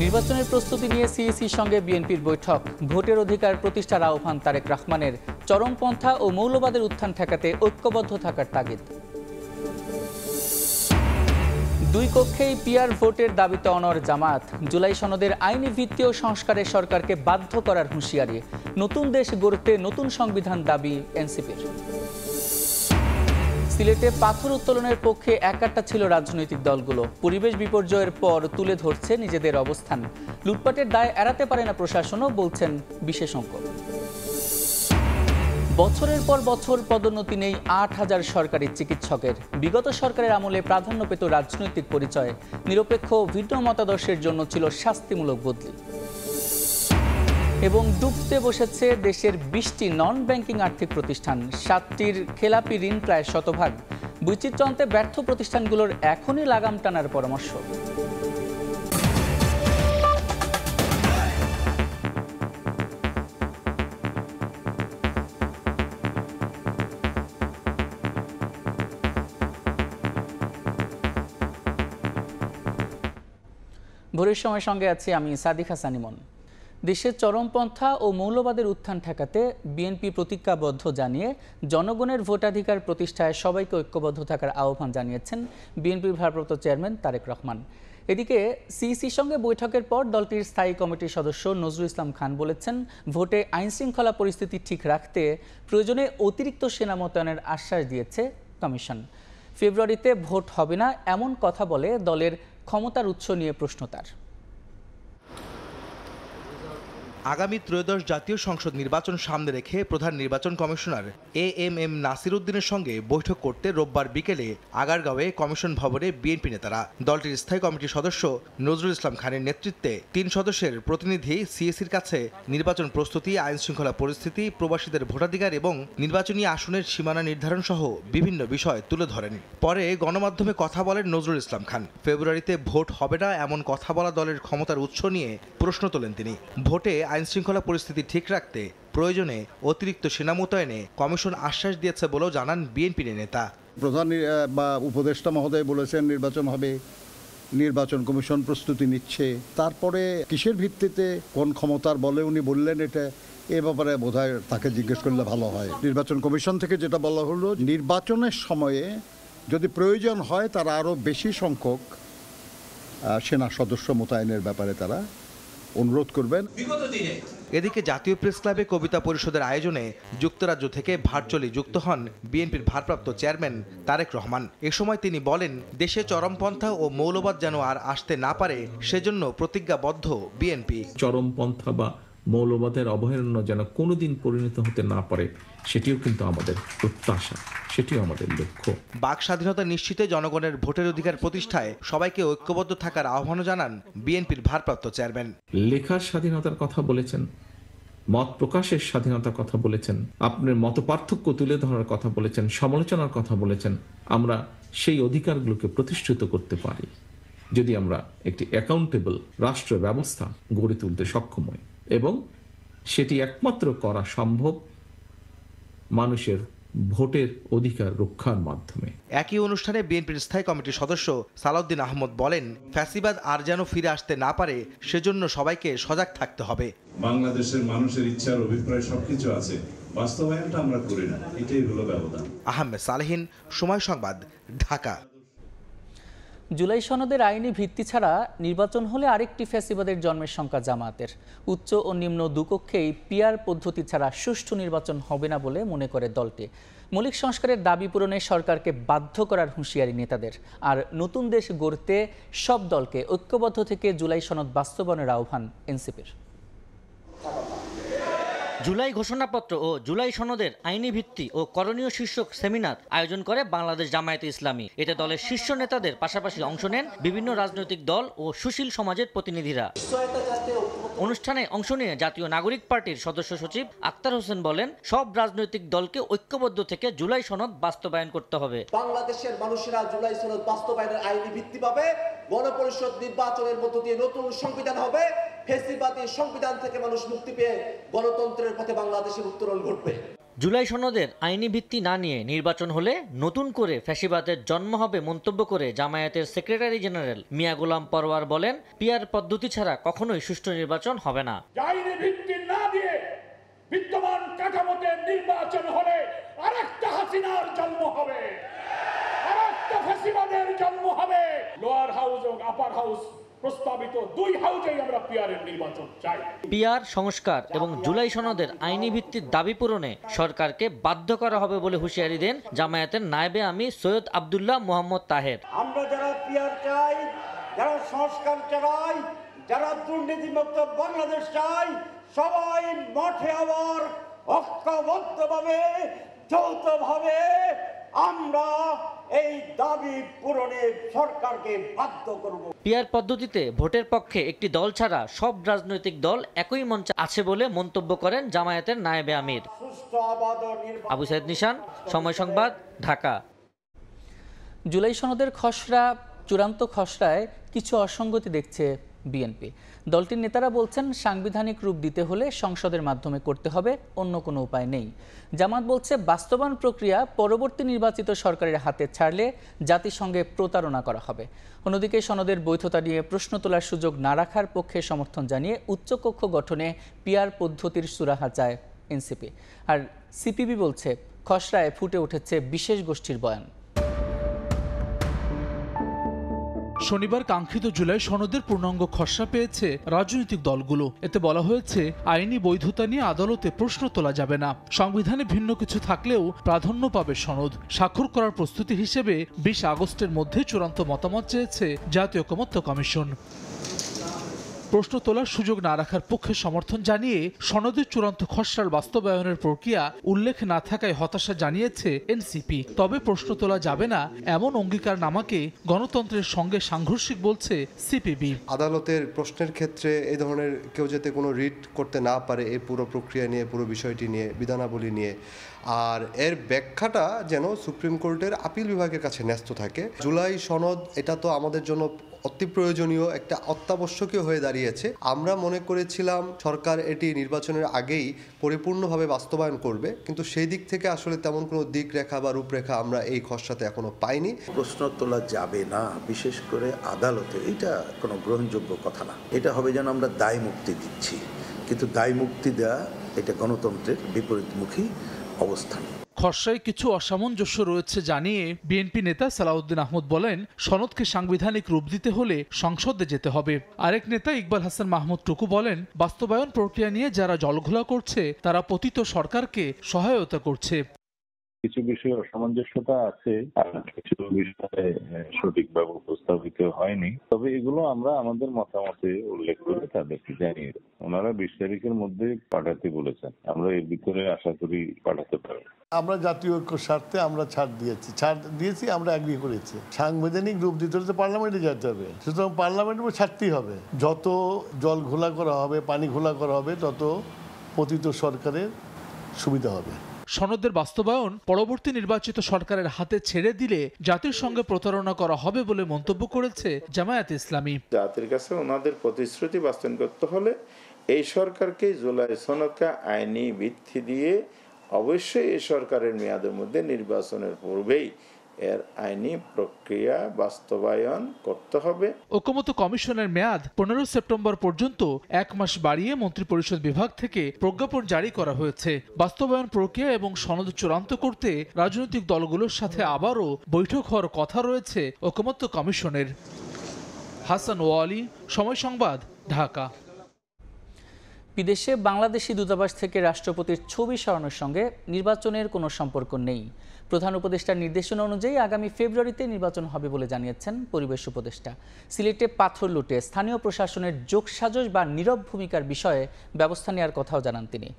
নির্বাচনের প্রস্তুতি নিয়ে সিইসির সঙ্গে বিএনপির বৈঠক। ভোটের অধিকার প্রতিষ্ঠার আহ্বান তারেক রহমানের। চরমপন্থা ও মৌলবাদের উত্থান ঠেকাতে ঐক্যবদ্ধ থাকার তাগিদ। দুই কক্ষেই পিআর ভোটের দাবিতে অনড় জামাত। জুলাই সনদের আইনি ভিত্তি ও সংস্কারে সরকারকে বাধ্য করার হুঁশিয়ারি। নতুন দেশ গড়তে নতুন সংবিধান দাবি এনসিপির। সিলেটে পাথর উত্তোলনের পক্ষে একাট্টা ছিল রাজনৈতিক দলগুলো। পরিবেশ বিপর্যয়ের পর তুলে ধরছে নিজেদের অবস্থান। লুটপাটের দায় এড়াতে পারে না প্রশাসনও, বলছেন বিশেষজ্ঞ। বছরের পর বছর পদোন্নতি নেই ৮,০০০ সরকারি চিকিৎসকের। বিগত সরকারের আমলে প্রাধান্য পেত রাজনৈতিক পরিচয়। নিরপেক্ষ ভিন্ন মতাদর্শের জন্য ছিল শাস্তিমূলক বদলি। এবং ডুবতে বসেছে দেশের ২০টি নন ব্যাংকিং আর্থিক প্রতিষ্ঠান। ৭টির খেলাপি ঋণ প্রায় শতভাগ। বৈচিত্র্য আনতে ব্যর্থ প্রতিষ্ঠানগুলোর এখনই লাগাম টানার পরামর্শ। ভোরের সময় সঙ্গে আছি আমি সাদিক হাসান ইমন। দেশের চরমপন্থা ও মৌলবাদের উত্থান ঠেকাতে বিএনপি প্রতিজ্ঞাবদ্ধ জানিয়ে জনগণের ভোটাধিকার প্রতিষ্ঠায় সবাইকে ঐক্যবদ্ধ থাকার আহ্বান জানিয়েছেন বিএনপির ভারপ্রাপ্ত চেয়ারম্যান তারেক রহমান। এদিকে সিইসির সঙ্গে বৈঠকের পর দলটির স্থায়ী কমিটির সদস্য নজরুল ইসলাম খান বলেছেন, ভোটে আইনশৃঙ্খলা পরিস্থিতি ঠিক রাখতে প্রয়োজনে অতিরিক্ত সেনা মোতায়েনের আশ্বাস দিয়েছে কমিশন। ফেব্রুয়ারিতে ভোট হবে না এমন কথা বলে দলের ক্ষমতার উৎস নিয়ে প্রশ্ন তার। আগামী ত্রয়োদশ জাতীয় সংসদ নির্বাচন সামনে রেখে প্রধান নির্বাচন কমিশনার এএমএম নাসির উদ্দিনের সঙ্গে বৈঠক করতে রোববার বিকেলে আগারগাঁওয়ে কমিশন ভবনে বিএনপি নেতারা। দলটির স্থায়ী কমিটির সদস্য নজরুল ইসলাম খানের নেতৃত্বে ৩ সদস্যের প্রতিনিধি সিএসির কাছে নির্বাচন প্রস্তুতি, আইনশৃঙ্খলা পরিস্থিতি, প্রবাসীদের ভোটাধিকার এবং নির্বাচনী আসনের সীমানা নির্ধারণ সহ বিভিন্ন বিষয় তুলে ধরেন। পরে গণমাধ্যমে কথা বলেন নজরুল ইসলাম খান। ফেব্রুয়ারিতে ভোট হবে না এমন কথা বলা দলের ক্ষমতার উৎস নিয়ে প্রশ্ন তোলেন তিনি। ভোটে আইনশৃঙ্খলা পরিস্থিতি ঠিক রাখতে প্রয়োজনে অতিরিক্ত সেনা মোতায়েনে কমিশন আশ্বাস দিয়েছে বলেও জানান বিএনপির নেতা। প্রধান বা উপদেষ্টা মহোদয় বলেছেন নির্বাচন হবে, নির্বাচন কমিশন প্রস্তুতি নিচ্ছে। তারপরে কিসের ভিত্তিতে কোন ক্ষমতার বলে উনি বললেন এটা, এ ব্যাপারে বোধহয় তাকে জিজ্ঞেস করলে ভালো হয়। নির্বাচন কমিশন থেকে যেটা বলা হলো, নির্বাচনের সময়ে যদি প্রয়োজন হয় তারা আরও বেশি সংখ্যক সেনা সদস্য মোতায়েনের ব্যাপারে তারা অনুরোধ করবেন। এদিকে জাতীয় প্রেস ক্লাবে কবিতা পরিষদের আয়োজনে যুক্তরাজ্য থেকে ভার্চুয়ালি যুক্ত হন বিএনপির ভারপ্রাপ্ত চেয়ারম্যান তারেক রহমান। এ সময় তিনি বলেন, দেশে চরমপন্থা ও মৌলবাদ যেন আর আসতে না পারে সেজন্য প্রতিজ্ঞাবদ্ধ বিএনপি। চরমপন্থা বা মৌলবাদের অভয়ারণ্য যেন কোনোদিন পরিণত হতে না পারে সেটিও কিন্তু আমাদের প্রত্যাশা, সেটিও আমাদের লক্ষ্য। বাক স্বাধীনতা নিশ্চিতে জনগণের ভোটের অধিকার প্রতিষ্ঠায় সবাইকে ঐক্যবদ্ধ থাকার আহ্বানও জানান বিএনপির ভারপ্রাপ্ত চেয়ারম্যান। লেখার স্বাধীনতার কথা বলেছেন, মত প্রকাশের স্বাধীনতার কথা বলেছেন, আপনার মত পার্থক্য তুলে ধরার কথা বলেছেন, সমালোচনার কথা বলেছেন। আমরা সেই অধিকারগুলোকে প্রতিষ্ঠিত করতে পারি যদি আমরা একটি অ্যাকাউন্টেবল রাষ্ট্র ব্যবস্থা গড়ে তুলতে সক্ষম হই, এবং সেটি একমাত্র করা সম্ভব মানুষের ভোটের অধিকার রক্ষার মাধ্যমে। একই অনুষ্ঠানে বিএনপির স্থায়ী কমিটির সদস্য সালাউদ্দিন আহমদ বলেন, ফ্যাসিবাদ আর যেন ফিরে আসতে না পারে সেজন্য সবাইকে সজাগ থাকতে হবে। বাংলাদেশের মানুষের ইচ্ছার অভিপ্রায় সবকিছু আছে, বাস্তবায়নটা আমরা করি না, এটাই হলো ব্যবধান। আহমেদ সালেহীন, সময় সংবাদ, ঢাকা। জুলাই সনদের আইনি ভিত্তি ছাড়া নির্বাচন হলে আরেকটি ফ্যাসিবাদের জন্মের শঙ্কা জামায়াতের। উচ্চ ও নিম্ন দুকক্ষেই পিআর পদ্ধতি ছাড়া সুষ্ঠু নির্বাচন হবে না বলে মনে করে দলটি। মৌলিক সংস্কারের দাবি পূরণে সরকারকে বাধ্য করার হুঁশিয়ারি নেতাদের। আর নতুন দেশ গড়তে সব দলকে ঐক্যবদ্ধ থেকে জুলাই সনদ বাস্তবায়নের আহ্বান এনসিপির। জুলাই ঘোষণাপত্র ও জুলাই সনদের আইনি ভিত্তি ও করণীয় শীর্ষক সেমিনার আয়োজন করে বাংলাদেশ জামায়াতে ইসলামী। এতে দলের শীর্ষ নেতাদের পাশাপাশি অংশ নেন বিভিন্ন রাজনৈতিক দল ও সুশীল সমাজের প্রতিনিধিরা। অনুষ্ঠানে অংশ নিয়ে জাতীয় নাগরিক পার্টির সদস্য সচিব আক্তার হোসেন বলেন, সব রাজনৈতিক দলকে ঐক্যবদ্ধ থেকে জুলাই সনদ বাস্তবায়ন করতে হবে। বাংলাদেশের মানুষেরা জুলাই সনদ বাস্তবায়নের আইনি ভিত্তি পাবে, গণপরিষদ নির্বাচনের মধ্য দিয়ে নতুন সংবিধান হবে, ফ্যাসিবাদী সংবিধান থেকে মানুষ মুক্তি পেয়ে গণতন্ত্রের পথে বাংলাদেশের উত্তরণ ঘটবে। জুলাই সনদের আইনি ভিত্তি না নিয়ে নির্বাচন হলে নতুন করে ফ্যাসিবাদের জন্ম হবে মন্তব্য করে জামায়াতের সেক্রেটারি জেনারেল মিয়া গোলাম পরওয়ার বলেন, পিআর পদ্ধতি ছাড়া কখনোই সুষ্ঠু নির্বাচন হবে না। আইনি ভিত্তি না দিয়ে বিদ্যমান কাঠামোতে নির্বাচন হলে আরেকটা হাসিনার জন্ম হবে, আরেকটা ফ্যাসিবাদের জন্ম হবে। লোয়ার হাউস এবং আপার হাউস প্রস্তাবিত দুই হাউসেই আমরা পিআরের নির্বাচন চাই। পিআর সংস্কার এবং জুলাই সনদের আইনি ভিত্তির দাবি পূরণে সরকারকে বাধ্য করা হবে বলে হুঁশিয়ারি দেন জামায়াতের নায়েবে আমির সৈয়দ আব্দুল্লাহ মোহাম্মদ তাহের। আমরা যারা পিআর চাই, যারা সংস্কার চাই, যারা দুর্নীতিমুক্ত বাংলাদেশ চাই, সবাই মাঠে আবার ঐক্যবদ্ধভাবে যৌথভাবে আমরা এই দাবি পূরণে সরকারকে বাধ্য করব। পিআর পদ্ধতিতে ভোটের পক্ষে একটি দল ছাড়া সব রাজনৈতিক দল একই মঞ্চে আছে বলে মন্তব্য করেন জামায়াতের নায়েবে আমির। আবু সাইদ নিশান, সময় সংবাদ, ঢাকা। জুলাই সনদের চূড়ান্ত খসড়ায় কিছু অসঙ্গতি দেখছে বিএনপি। দলটির নেতারা বলছেন, সাংবিধানিক রূপ দিতে হলে সংসদের মাধ্যমে করতে হবে, অন্য কোনো উপায় নেই। জামাত বলছে, বাস্তবায়ন প্রক্রিয়া পরবর্তী নির্বাচিত সরকারের হাতে ছাড়লে জাতিসংঘে প্রতারণা করা হবে। অন্যদিকে সনদের বৈধতা নিয়ে প্রশ্ন তোলার সুযোগ না রাখার পক্ষে সমর্থন জানিয়ে উচ্চকক্ষ গঠনে পিআর পদ্ধতির সুরাহা চায় এনসিপি। আর সিপিবি বলছে, খসড়ায় ফুটে উঠেছে বিশেষ গোষ্ঠীর বয়ান। শনিবার কাঙ্ক্ষিত জুলাই সনদের পূর্ণাঙ্গ খসড়া পেয়েছে রাজনৈতিক দলগুলো। এতে বলা হয়েছে, আইনি বৈধতা নিয়ে আদালতে প্রশ্ন তোলা যাবে না। সংবিধানে ভিন্ন কিছু থাকলেও প্রাধান্য পাবে সনদ। স্বাক্ষর করার প্রস্তুতি হিসেবে 20 আগস্টের মধ্যে চূড়ান্ত মতামত চেয়েছে জাতীয় ঐকমত্য কমিশন। প্রশ্ন তোলার সুযোগ না রাখার পক্ষে সমর্থন জানিয়ে সনদের চূড়ান্ত খসড়ার বাস্তবায়নের প্রক্রিয়া উল্লেখ না থাকায় হতাশা জানিয়েছে এনসিপি। তবে প্রশ্ন তোলা যাবে না এমন অঙ্গীকারনামাকে গণতন্ত্রের সঙ্গে সাংঘর্ষিক বলছে সিপিবি। আদালতের প্রশ্নের ক্ষেত্রে এই ধরনের কেউ যাতে কোনো রিট করতে না পারে, এই পুরো প্রক্রিয়া নিয়ে, পুরো বিষয়টি নিয়ে, বিধানাবলী নিয়ে, আর এর ব্যাখ্যাটা যেন সুপ্রিম কোর্টের আপিল বিভাগের কাছে ন্যস্ত থাকে। জুলাই সনদ এটা তো আমাদের জন্য অতি প্রয়োজনীয়, একটা অত্যাবশ্যকীয় হয়ে দাঁড়িয়েছে। আমরা মনে করেছিলাম সরকার এটি নির্বাচনের আগেই পরিপূর্ণভাবে বাস্তবায়ন করবে, কিন্তু সেই দিক থেকে আসলে তেমন কোনো দিক রেখা বা রূপরেখা আমরা এই খসড়াতে এখনো পাইনি। প্রশ্ন তোলা যাবে না, বিশেষ করে আদালতে, এটা কোনো গ্রহণযোগ্য কথা না। এটা হবে যেন আমরা দায় মুক্তি দিচ্ছি, কিন্তু দায় মুক্তি দেওয়া এটা গণতন্ত্রের বিপরীতমুখী অবস্থান। খসড়ায় কিছু অসামঞ্জস্য রয়েছে জানিয়ে বিএনপি নেতা সালাউদ্দিন আহমদ বলেন, সনদকে সাংবিধানিক রূপ দিতে হলে সংসদে যেতে হবে। আরেক নেতা ইকবাল হাসান মাহমুদ টুকু বলেন, বাস্তবায়ন প্রক্রিয়া নিয়ে যারা জলঘোলা করছে তারা পতিত সরকারকে সহায়তা করছে। কিছু বিষয়ে অসামঞ্জস্যতা আছে, আর কিছু বিষয়ে সঠিকভাবে উপস্থাপিত হয়নি। তবে এগুলো আমরা আমাদের মতামতে উল্লেখ করে তাদেরকে জানিয়ে দেব। ওনারা 20 তারিখের মধ্যে পাঠাতে বলেছেন, আমরা এর ভিতরে আশা করি পাঠাতে পারব। আমরা জাতীয় ঐক্য স্বার্থে আমরা ছাড় দিয়েছি, আমরা এগ্রি করেছি। সাংবিধানিক রূপ দিতে হলে পার্লামেন্টে যেতে হবে, সুতরাং পার্লামেন্টে ছাড়তেই হবে। যত জল ঘোলা করা হবে, পানি ঘোলা করা হবে, তত পতিত সরকারের সুবিধা হবে। সনদের বাস্তবায়ন পরবর্তী নির্বাচিত সরকারের হাতে ছেড়ে দিলে জাতির সঙ্গে প্রতারণা করা হবে বলে মন্তব্য করেছে জামায়াতে ইসলামী। জাতির কাছে ওনাদের প্রতিশ্রুতি বাস্তবায়ন করতে হলে এই সরকারকে জুলাই সনদকে আইনি ভিত্তি দিয়ে অবশ্যই এই সরকারের মেয়াদের মধ্যে নির্বাচনের পূর্বেই এর আইনি প্রক্রিয়া বাস্তবায়ন করতে হবে। ঐকমত্য কমিশনের মেয়াদ 15 সেপ্টেম্বর পর্যন্ত 1 মাস বাড়িয়ে মন্ত্রিপরিষদ বিভাগ থেকে প্রজ্ঞাপন জারি করা হয়েছে। বাস্তবায়ন প্রক্রিয়া এবং সনদ চূড়ান্ত করতে রাজনৈতিক দলগুলোর সাথে আবারও বৈঠক হওয়ার কথা রয়েছে ঐকমত্য কমিশনের। হাসান ওয়ালি, সময় সংবাদ, ঢাকা। বিদেশে বাংলাদেশি দূতাবাস থেকে রাষ্ট্রপতির ছবি সরানোর সঙ্গে নির্বাচনের কোনো সম্পর্ক নেই। প্রধান উপদেষ্টার নির্দেশনা অনুযায়ী আগামী ফেব্রুয়ারিতে নির্বাচন হবে বলে জানিয়েছেন পরিবেশ উপদেষ্টা। সিলেটে পাথর লুটে স্থানীয় প্রশাসনের যোগসাজশ বা নীরব ভূমিকার বিষয়ে ব্যবস্থা নেওয়ার কথাও জানান তিনি।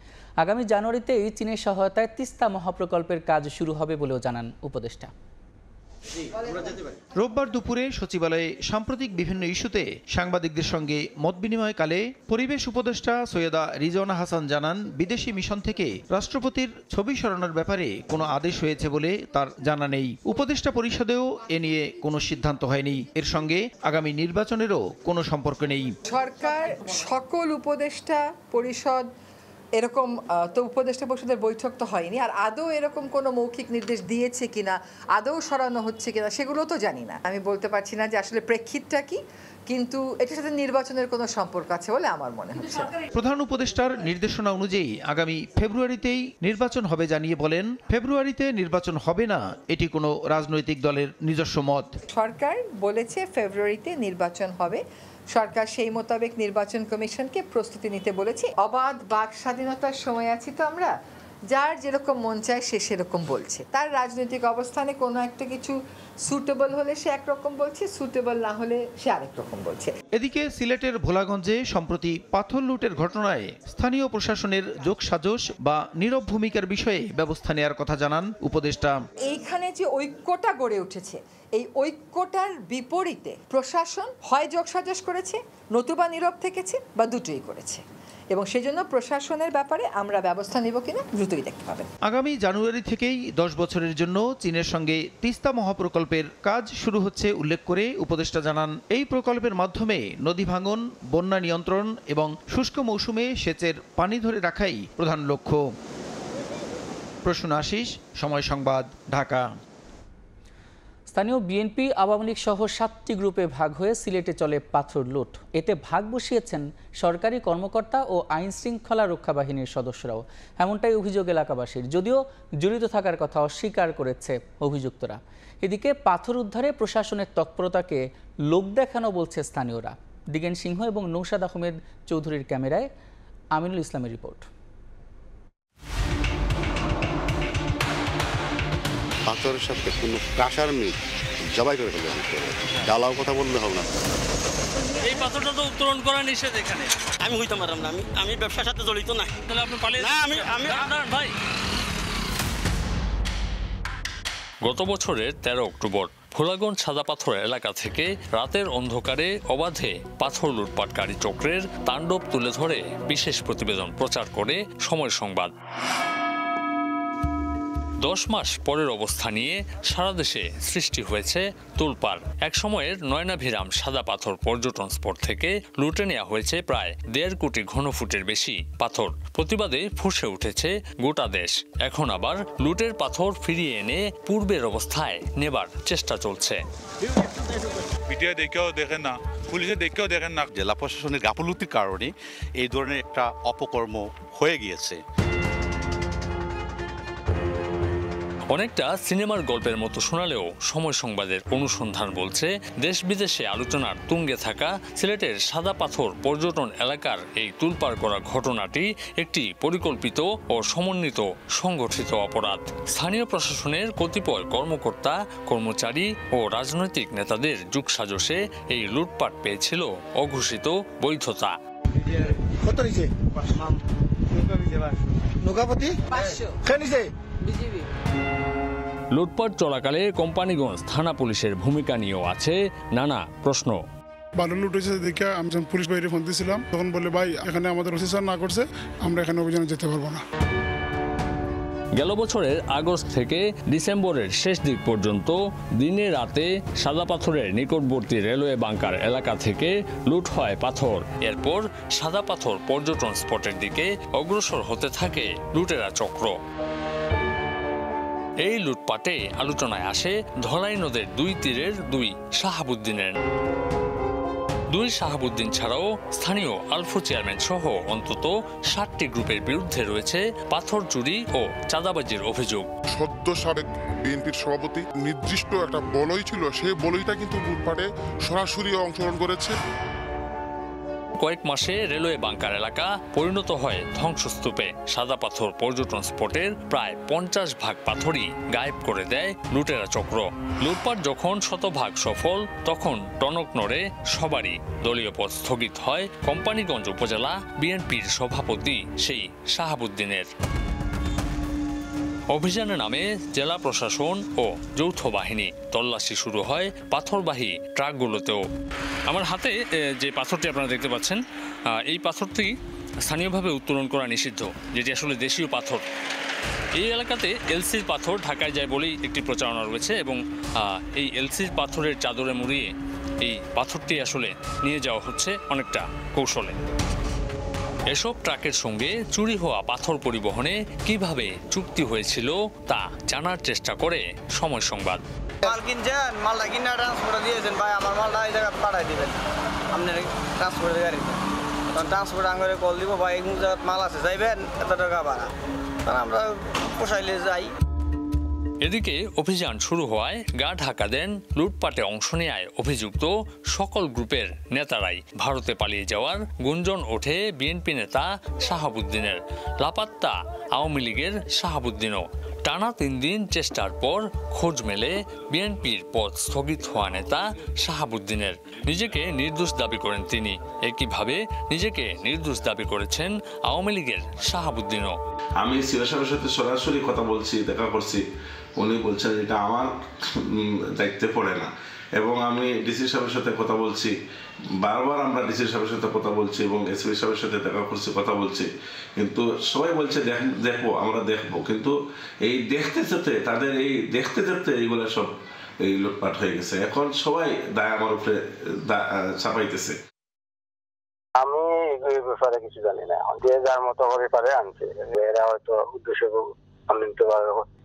আগামী জানুয়ারিতেই চীনের সহায়তায় তিস্তা মহাপ্রকল্পের কাজ শুরু হবে বলেও জানান উপদেষ্টা। রোববার দুপুরে সচিবালয়ে সাম্প্রতিক বিভিন্ন ইস্যুতে সাংবাদিকদের সঙ্গে মত বিনিময়কালে পরিবেশ উপদেষ্টা সৈয়দা রিজওয়ানা হাসান জানান, বিদেশি মিশন থেকে রাষ্ট্রপতির ছবি সরানোর ব্যাপারে কোনো আদেশ হয়েছে বলে তার জানা নেই। উপদেষ্টা পরিষদেও এ নিয়ে কোনো সিদ্ধান্ত হয়নি। এর সঙ্গে আগামী নির্বাচনেরও কোনো সম্পর্ক নেই। সরকার সকল উপদেষ্টা পরিষদ এরকম তো উপদেষ্টা পরিষদের বৈঠক তো হয়নি, আর আদৌ এরকম কোনো মৌখিক নির্দেশ দিয়েছে কিনা, আদৌ সরানো হচ্ছে কিনা সেগুলো তো জানি না। আমি বলতে পারছি না যে আসলে প্রেক্ষিতটা কি, কিন্তু এটার সাথে নির্বাচনের কোনো সম্পর্ক আছে বলে আমার মনে হচ্ছে। প্রধান উপদেষ্টার নির্দেশনা অনুযায়ী আগামী ফেব্রুয়ারিতেই নির্বাচন হবে জানিয়ে বলেন, ফেব্রুয়ারিতে নির্বাচন হবে না এটি কোনো রাজনৈতিক দলের নিজস্ব মত। সরকার বলেছে ফেব্রুয়ারিতে নির্বাচন হবে, সরকার সেই মোতাবেক নির্বাচন কমিশনকে প্রস্তুতি নিতে বলেছে। অবাধ বাক স্বাধীনতার সময় আছি তো আমরা, যার যেরকম মন চায় সে সেরকম বলছে। তার রাজনৈতিক অবস্থানে কোনো একটা কিছু সুটেবল হলে সে একরকম বলছে, সুটেবল না হলে সে আরেক রকম বলছে। এদিকে সিলেটের ভোলাগঞ্জে সম্প্রতি পাথর লুটের ঘটনায় স্থানীয় প্রশাসনের যোগসাজশ বা নীরব ভূমিকার বিষয়ে ব্যবস্থা নেওয়ার কথা জানান উপদেষ্টা। এইখানে যে ঐক্যটা গড়ে উঠেছে, এই ঐক্যটার বিপরীতে প্রশাসন হয় যোগসাজশ করেছে, নতুবা নীরব থেকেছে, বা দুটোই করেছে, এবং সেজন্য প্রশাসনের ব্যাপারে আমরা ব্যবস্থা নিব কিনা দ্রুতই দেখতে পাবেন। আগামী জানুয়ারি থেকেই 10 বছরের জন্য চীনের সঙ্গে তিস্তা মহাপ্রকল্পের কাজ শুরু হচ্ছে উল্লেখ করে উপদেষ্টা জানান, এই প্রকল্পের মাধ্যমে নদী ভাঙন, বন্যা নিয়ন্ত্রণ এবং শুষ্ক মৌসুমে সেচের পানি ধরে রাখাই প্রধান লক্ষ্য। প্রসূন আশিস, সময় সংবাদ, ঢাকা। স্থানীয় বিএনপি আওয়ামী লীগ সহ 7টি গ্রুপে ভাগ হয়ে সিলেটে চলে পাথর লুট। এতে ভাগ বসিয়েছেন সরকারি কর্মকর্তা ও আইন শৃঙ্খলা রক্ষা বাহিনীর সদস্যরাও, এমনটাই অভিযোগ এলাকাবাসীর, যদিও জড়িত থাকার কথা অস্বীকার করেছে অভিযুক্তরা। এদিকে পাথর উদ্ধারে প্রশাসনের তৎপরতাকে লোক দেখানো বলছে স্থানীয়রা। দিগেন সিংহ এবং নৌশাদ আহমেদ চৌধুরীর ক্যামেরায় আমিনুল ইসলামের রিপোর্ট। পাথরের সাথে কোনো কাঁসার মিট জবাই করে ফেলে জ্বালাও কথা বললে হবে না। এই পাথরটা তো উত্তোলন করা নিষেধ এখানে। আমি হইতে পারলাম না, আমি ব্যবসার সাথে জড়িত না। তাহলে আপনি পালিয়ে না, আমি আপনার ভাই। গত বছরের 13 অক্টোবর ভোলাগঞ্জ সাদা পাথর এলাকা থেকে রাতের অন্ধকারে অবাধে পাথর লুটপাটকারী চক্রের তাণ্ডব তুলে ধরে বিশেষ প্রতিবেদন প্রচার করে সময় সংবাদ। 10 মাস পরের অবস্থা নিয়ে সারা দেশে সৃষ্টি হয়েছে তোলপাড়। এক সময়ের নয়নাভিরাম সাদা পাথর পর্যটন স্পট থেকে লুটে নেওয়া হয়েছে প্রায় 1.5 কোটি ঘনফুটের বেশি পাথর। প্রতিবাদে ফুঁসে উঠেছে গোটা দেশ। এখন আবার লুটের পাথর ফিরিয়ে এনে পূর্বের অবস্থায় নেবার চেষ্টা চলছে। মিডিয়া দেখেও দেখেন না, পুলিশে দেখেও দেখেন না। জেলা প্রশাসনের গাফলতির কারণে এই ধরনের একটা অপকর্ম হয়ে গিয়েছে। অনেকটা সিনেমার গল্পের মতো শোনালেও সময় সংবাদের অনুসন্ধান বলছে, দেশ বিদেশে আলোচনার তুঙ্গে থাকা সিলেটের সাদা পাথর পর্যটন এলাকার এই তুলপাড় করা ঘটনাটি একটি পরিকল্পিত ও সমন্বিত সংগঠিত অপরাধ। স্থানীয় প্রশাসনের কতিপয় কর্মকর্তা, কর্মচারী ও রাজনৈতিক নেতাদের যোগসাজশে এই লুটপাট পেয়েছিল অঘোষিত বৈধতা। লুটপাট চলাকালে কোম্পানিগঞ্জ থানা পুলিশের ভূমিকা নিয়েও আছে নানা প্রশ্ন। ভালো লুট হয়েছে দেখে আমি যখন পুলিশ বাইরে ফোন দিয়েছিলাম, তখন বলে ভাই এখানে আমাদের ওসি স্যার না করছে, আমরা এখানে অভিযানে যেতে পারবো না। গেল বছরের আগস্ট থেকে ডিসেম্বরের শেষ দিক পর্যন্ত দিনে রাতে সাদা পাথরের নিকটবর্তী রেলওয়ে বাংকার এলাকা থেকে লুট হয় পাথর। এরপর সাদা পাথর পর্যটন স্পটের দিকে অগ্রসর হতে থাকে লুটেরা চক্র। এই লুটপাটে আলোচনায় আসে ধলাই নদের 2 তীরের 2 শাহাবুদ্দিনের। 2 শাহাবুদ্দিন ছাড়াও স্থানীয় আলফো চেয়ারম্যান সহ অন্তত 7টি গ্রুপের বিরুদ্ধে রয়েছে পাথর চুরি ও চাঁদাবাজির অভিযোগ। সদ্য সাবেক বিএনপির সভাপতি নির্দিষ্ট একটা বলয় ছিল, সেই বলয়টা কিন্তু লুটপাটে সরাসরি অংশগ্রহণ করেছে। কয়েক মাসে রেলওয়ে বাংকার এলাকা পরিণত হয় ধ্বংসস্তূপে। সাদা পাথর পর্যটন স্পটের প্রায় 50 ভাগ পাথরই গায়েব করে দেয় লুটেরা চক্র। লুটপাট যখন শতভাগ সফল, তখন টনক নড়ে সবারই। দলীয় পদ স্থগিত হয় কোম্পানিগঞ্জ উপজেলা বিএনপির সভাপতি সেই শাহাবুদ্দিনের। অভিযানের নামে জেলা প্রশাসন ও যৌথ বাহিনী তল্লাশি শুরু হয় পাথরবাহী ট্রাকগুলোতেও। আমার হাতে যে পাথরটি আপনারা দেখতে পাচ্ছেন, এই পাথরটি স্থানীয়ভাবে উত্তোলন করা নিষিদ্ধ, যেটি আসলে দেশীয় পাথর। এই এলাকাতে এলসির পাথর ঢাকায় যায় বলেই একটি প্রচারণা রয়েছে, এবং এই এলসির পাথরের চাদরে মুড়িয়ে এই পাথরটি আসলে নিয়ে যাওয়া হচ্ছে অনেকটা কৌশলে। এসব ট্রাকের সঙ্গে চুরি হওয়া পাথর পরিবহনে কিভাবে চুক্তি হয়েছিল তা জানার চেষ্টা করে সময় সংবাদ। মাল কিনছেন, মালটা কিনে ট্রান্সপোর্টে দিয়েছেন, ভাই আমার মালটা এই জায়গায় পাঠাই দিবেন আপনার ট্রান্সপোর্টের গাড়িতে। তখন ট্রান্সপোর্ট আঙ্গরে কল দিব, ভাই এই জায়গায় মাল আছে যাইবেন এত টাকা ভাড়া, তখন আমরা পোষাইলে যাই। এদিকে অভিযান শুরু হওয়ায় গা ঢাকা দেন লুটপাটে অংশ নেয় অভিযুক্ত সকল গ্রুপের নেতারাই। ভারতে পালিয়ে যাওয়ার গুঞ্জন ওঠে বিএনপি নেতা শাহাবুদ্দিনের। লাপাত্তা আওয়ামী লীগের শাহাবুদ্দিনও। টানা 3 দিন চেষ্টার পর খোঁজ মেলে বিএনপির পদ স্থগিত হওয়া নেতা শাহাবুদ্দিনের। নিজেকে নির্দোষ দাবি করেন তিনি। একইভাবে নিজেকে নির্দোষ দাবি করেছেন আওয়ামী লীগের শাহাবুদ্দিনও। আমি সিরাজ সাহেবের সাথে সরাসরি কথা বলছি, দেখা করছি, উনি বলছেন এটা আমার দায়িত্বে পড়ে না। এবং আমি ডিসি সাহেবের সাথে কথা বলছি, বারবার আমরা ডিসি সাহেবের সাথে কথা বলছি এবং এসপি সাহেবের সাথে দেখা করছি, কথা বলছি, কিন্তু সবাই বলছে দেখবো, আমরা দেখবো। কিন্তু এই দেখতে যেতে তাদের এই দেখতে যেতে এইগুলো সব এই লুটপাট হয়ে গেছে। এখন সবাই দায় আমার উপরে চাপাইতেছে। আমি এই ব্যাপারে কিছু জানি না, যে যার মতো করে পারে আনছে, এরা হয়তো উদ্দেশ্য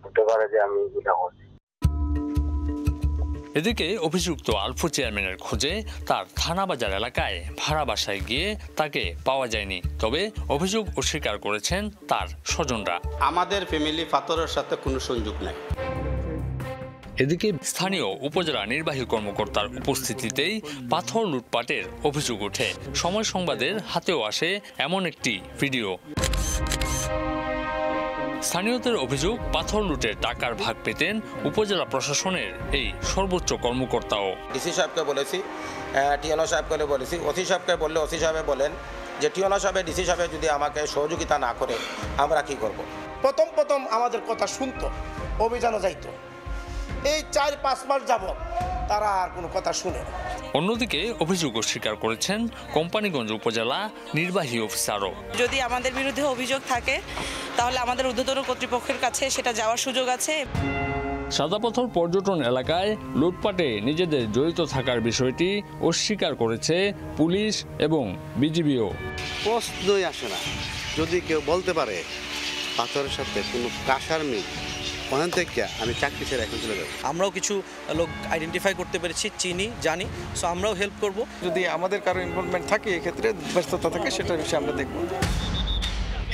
করতে পারে যে আমি এগুলা করছি। এদিকে অভিযুক্ত আলফু চেয়ারম্যানের খোঁজে তার থানাবাজার এলাকায় ভাড়া বাসায় গিয়ে তাকে পাওয়া যায়নি। তবে অভিযোগ অস্বীকার করেছেন তার স্বজনরা। আমাদের ফ্যামিলি পাথরের সাথে কোনো সংযোগ নাই। এদিকে স্থানীয় উপজেলা নির্বাহী কর্মকর্তার উপস্থিতিতেই পাথর লুটপাটের অভিযোগ ওঠে। সময় সংবাদের হাতেও আসে এমন একটি ভিডিও। স্থানীয়দের অভিযোগ, পাথর লুটের টাকার ভাগ পেতেন উপজেলা প্রশাসনের এই সর্বোচ্চ কর্মকর্তাও। ডিসি সাহেবকে বলেছি, টিএনও সাহেবকে বলেছি, ওসি সাহেবকে বললে ওসি সাহেব বলেন যে টিএনও সাহেব ডিসি সাহেব যদি আমাকে সহযোগিতা না করে আমরা কি করব। প্রথম আমাদের কথা শুনতো, অভিযানও যাইতো। এই 4-5 মাস যাবত তারা আর কোনো কথা শুনে না। অন্যদিকে অভিযোগ অস্বীকার করেছেন কোম্পানীগঞ্জ উপজেলা নির্বাহী অফিসারও। যদি আমাদের বিরুদ্ধে অভিযোগ থাকে তাহলে আমাদের ঊর্ধ্বতন কর্তৃপক্ষের কাছে সেটা যাওয়ার সুযোগ আছে। সাদাপাথর পর্যটন এলাকায় লুটপাটে নিজেদের জড়িত থাকার বিষয়টি অস্বীকার করেছে পুলিশ এবং বিজিবিও। প্রশ্নই আসে না যদি কেউ বলতে পারে পাথরের সাথে কোনো কাঁসার মিল, ওখান থেকে আমি চাকরি ছেড়ে এখন চলে যাবো। আমরাও কিছু লোক আইডেন্টিফাই করতে পেরেছি, চিনি, জানি, সো আমরাও হেল্প করব। যদি আমাদের কারো ইনভলভমেন্ট থাকে এক্ষেত্রে ব্যস্ততা থাকে, সেটার বিষয়ে আমরা দেখব।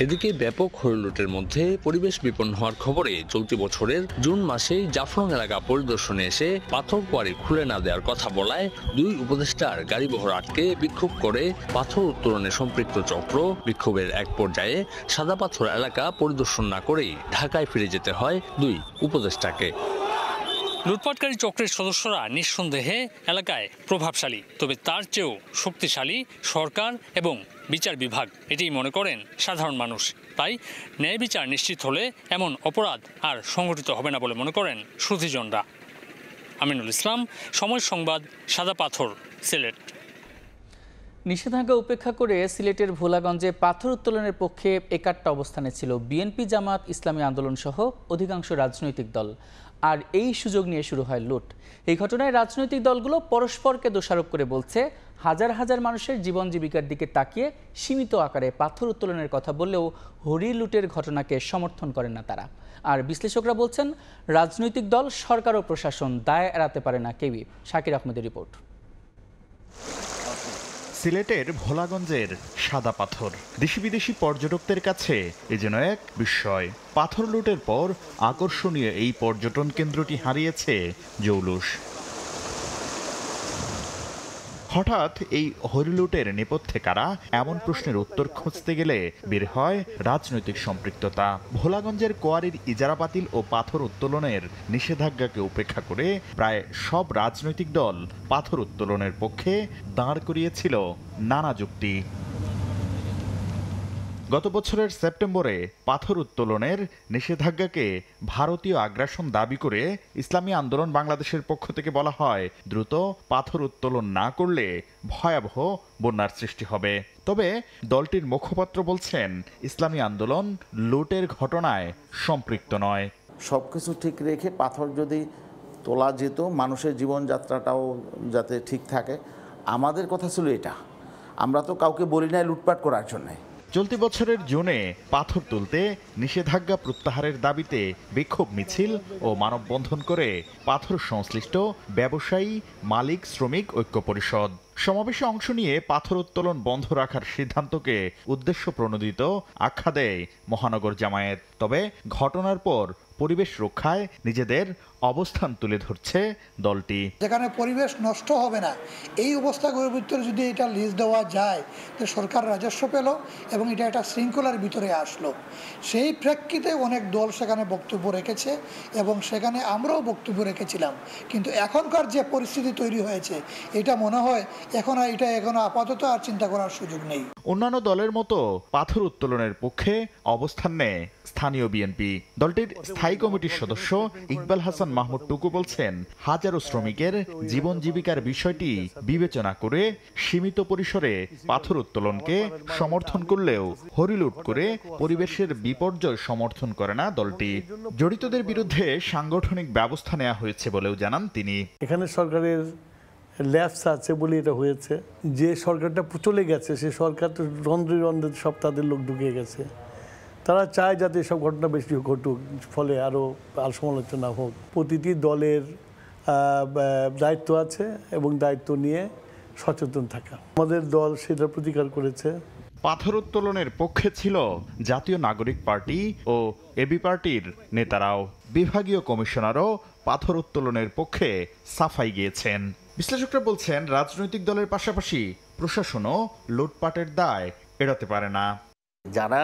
এদিকে ব্যাপক হরিলুটের মধ্যে পরিবেশ বিপন্ন হওয়ার খবরে চলতি বছরের জুন মাসেই জাফলং এলাকা পরিদর্শনে এসে পাথর কোয়ারি খুলে না দেওয়ার কথা বলায় 2 উপদেষ্টার গাড়িবহর আটকে বিক্ষোভ করে পাথর উত্তোলনে সম্পৃক্ত চক্র। বিক্ষোভের এক পর্যায়ে সাদাপাথর এলাকা পরিদর্শন না করেই ঢাকায় ফিরে যেতে হয় 2 উপদেষ্টাকে। লুটপাটকারী চক্রের সদস্যরা নিঃসন্দেহে এলাকায় প্রভাবশালী, তবে তার চেয়েও শক্তিশালী সরকার এবং বিচার বিভাগ, এটাই মনে করেন সাধারণ মানুষ। তাই ন্যায় বিচার নিশ্চিত হলে এমন অপরাধ আর সংঘটিত হবে না বলে মনে করেন সুধীজনরা। আমিনুল ইসলাম, সময় সংবাদ, সাদাপাথর, সিলেট। নিষেধাজ্ঞা উপেক্ষা করে সিলেটের ভোলাগঞ্জে পাথর উত্তোলনের পক্ষে একাট্টা অবস্থানে ছিল বিএনপি, জামাত ইসলামী আন্দোলন সহ অধিকাংশ রাজনৈতিক দল। আর এই সুযোগ নিয়ে শুরু হয় লুট। এই ঘটনায় রাজনৈতিক দলগুলো পরস্পরকে দোষারোপ করে বলছে, হাজার হাজার মানুষের জীবন জীবিকার দিকে তাকিয়ে সীমিত আকারে পাথর উত্তোলনের কথা বললেও হরি লুটের ঘটনাকে সমর্থন করেন না তারা। আর বিশ্লেষকরা বলছেন, রাজনৈতিক দল, সরকার ও প্রশাসন দায় এড়াতে পারে না কেউই। শাকির আহমেদের রিপোর্ট। সিলেটের ভোলাগঞ্জের সাদা পাথর দেশি বিদেশি পর্যটকদের কাছে এ যেন এক বিস্ময়। পাথর লুটের পর আকর্ষণীয় এই পর্যটন কেন্দ্রটি হারিয়েছে জৌলুস। হঠাৎ এই হরিলুটের নেপথ্যে কারা, এমন প্রশ্নের উত্তর খুঁজতে গেলে বের হয় রাজনৈতিক সম্পৃক্ততা। ভোলাগঞ্জের কোয়ারির ইজারা বাতিল ও পাথর উত্তোলনের নিষেধাজ্ঞাকে উপেক্ষা করে প্রায় সব রাজনৈতিক দল পাথর উত্তোলনের পক্ষে দাঁড় করিয়েছিল নানা যুক্তি। গত বছরের সেপ্টেম্বরে পাথর উত্তোলনের নিষেধাজ্ঞাকে ভারতীয় আগ্রাসন দাবি করে ইসলামী আন্দোলন বাংলাদেশের পক্ষ থেকে বলা হয়, দ্রুত পাথর উত্তোলন না করলে ভয়াবহ বন্যার সৃষ্টি হবে। তবে দলটির মুখপাত্র বলছেন, ইসলামী আন্দোলন লুটের ঘটনায় সম্পৃক্ত নয়। সবকিছু ঠিক রেখে পাথর যদি তোলা যেত, মানুষের জীবনযাত্রাটাও যাতে ঠিক থাকে, আমাদের কথা ছিল এটা। আমরা তো কাউকে বলি নাই লুটপাট করার জন্যে। চলতি বছরের জুনে পাথর তুলতে নিষেধাজ্ঞা প্রত্যাহারের দাবিতে বিক্ষোভ মিছিল ও মানববন্ধন করে পাথর সংশ্লিষ্ট ব্যবসায়ী, মালিক, শ্রমিক ঐক্য পরিষদ। সমাবেশে অংশ নিয়ে পাথর উত্তোলন বন্ধ রাখার সিদ্ধান্তকে উদ্দেশ্য প্রণোদিত আখ্যা দেয় মহানগর জামায়াত। তবে ঘটনার পর পরিবেশ রক্ষায় নিজেদের অবস্থান তুলে ধরছে দলটি। যেখানে পরিবেশ নষ্ট হবে না, এই অবস্থাগুলোর ভিতরে যদি এটা লিজ দেওয়া যায়, তো সরকার রাজস্ব পেল এবং এটা একটা শৃঙ্খলার ভিতরে আসলো। সেই প্রেক্ষিতে অনেক দল সেখানে বক্তব্য রেখেছে এবং সেখানে আমরাও বক্তব্য রেখেছিলাম। কিন্তু এখনকার যে পরিস্থিতি তৈরি হয়েছে, এটা মনে হয় এখন আপাতত আর চিন্তা করার সুযোগ নেই। অন্যান্য দলের মতো পাথর উত্তোলনের পক্ষে অবস্থান নেয় স্থানীয় বিএনপি। দলটির স্থায়ী কমিটির সদস্য ইকবাল হাসান মাহমুদ টুকু বলছেন, হাজারো শ্রমিকের জীবন জীবিকার বিষয়টি বিবেচনা করে সীমিত পরিসরে পাথর উত্তোলনকে সমর্থন করলেও হরিলুট করে পরিবেশের বিপর্যয় সমর্থন করে না দলটি। জড়িতদের বিরুদ্ধে সাংগঠনিক ব্যবস্থা নেওয়া হয়েছে বলেও জানান তিনি। এখানে সরকারের ল্যাপস আছে বলে এটা হয়েছে। যে সরকারটা চলে গেছে, সে সরকার তো রন্ধ্রে রন্ধ্রে সব তাদের লোক ঢুকে গেছে। তারা চায় যাতে এসব ঘটনা বেশি ঘটুক, ফলে আরও সমালোচনা হোক। প্রতিটি দলের দায়িত্ব আছে এবং দায়িত্ব নিয়ে সচেতন থাকা। আমাদের দল সেটা প্রতিকার করেছে। পাথর উত্তোলনের পক্ষে ছিল জাতীয় নাগরিক পার্টি ও এবি পার্টির নেতারাও। বিভাগীয় কমিশনারও পাথর উত্তোলনের পক্ষে সাফাই গিয়েছেন। বিশ্লেষকরা বলছেন, রাজনৈতিক দলের পাশাপাশি প্রশাসনও লুটপাটের দায় এড়াতে পারে না। যারা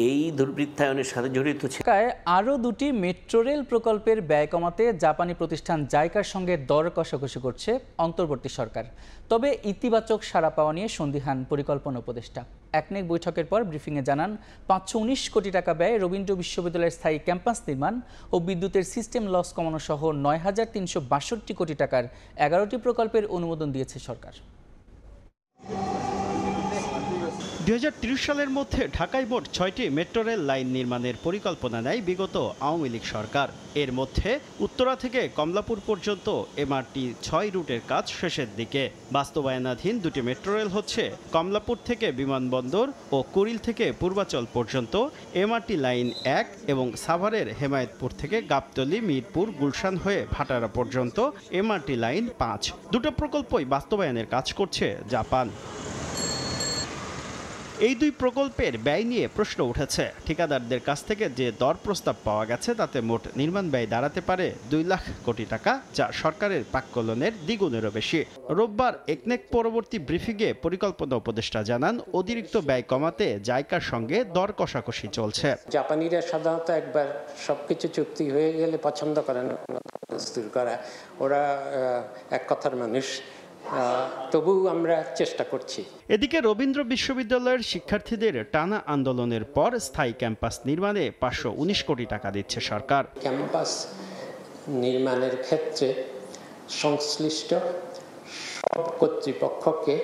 এই দুর্বৃত্তায়নের সাথে জড়িত ছিল। আরও দুটি মেট্রো রেল প্রকল্পের ব্যয় কমাতে জাপানি প্রতিষ্ঠান জাইকার সঙ্গে দর কষাকষি করছে অন্তর্বর্তী সরকার। তবে ইতিবাচক সাড়া পাওয়া নিয়ে সন্দিহান পরিকল্পনা উপদেষ্টা। একনেক বৈঠকের পর ব্রিফিংয়ে জানান, 519 কোটি টাকা ব্যয়ে রবীন্দ্র বিশ্ববিদ্যালয়ের স্থায়ী ক্যাম্পাস নির্মাণ ও বিদ্যুতের সিস্টেম লস কমানো সহ 9,362 কোটি টাকার 11টি প্রকল্পের অনুমোদন দিয়েছে সরকার। 2030 সালের মধ্যে ঢাকায় মোট 6টি মেট্রো রেল লাইন নির্মাণের পরিকল্পনা নেয় বিগত আওয়ামী লীগ সরকার। এর মধ্যে উত্তরা থেকে কমলাপুর পর্যন্ত এমআরটি 6 রুটের কাজ শেষের দিকে। বাস্তবায়নাধীন দুটি মেট্রো রেল হচ্ছে কমলাপুর থেকে বিমানবন্দর ও কুড়িল থেকে পূর্বাচল পর্যন্ত এমআরটি লাইন 1 এবং সাভারের হেমায়েতপুর থেকে গাবতলী, মিরপুর, গুলশান হয়ে ভাটারা পর্যন্ত এমআরটি লাইন 5। দুটো প্রকল্পই বাস্তবায়নের কাজ করছে জাপান। এই দুই প্রকল্পের ব্যয় নিয়ে প্রশ্ন উঠেছে। ঠিকাদারদের কাছ থেকে যে দর প্রস্তাব পাওয়া গেছে তাতে মোট নির্মাণ ব্যয় দাঁড়াতে পারে 2 লাখ কোটি টাকা, যা সরকারের প্রাক্কলনের দ্বিগুণেরও বেশি। রোববার একনেক পরবর্তী ব্রিফিংয়ে পরিকল্পনা উপদেষ্টা জানান, অতিরিক্ত ব্যয় কমাতে জাইকার সঙ্গে দর কষাকষি চলছে। জাপানিরা সাধারণত একবার সবকিছু চুক্তি হয়ে গেলে পছন্দ করে না করা, ওরা এক কথার মানুষ। তবু আমরা চেষ্টা করছি। এদিকে রবীন্দ্র বিশ্ববিদ্যালয়ের শিক্ষার্থীদের টানা আন্দোলনের পর স্থায়ী ক্যাম্পাস নির্মাণে 519 কোটি টাকা দিচ্ছে সরকার। ক্যাম্পাস নির্মাণের ক্ষেত্রে সংশ্লিষ্ট সব কর্তৃপক্ষকে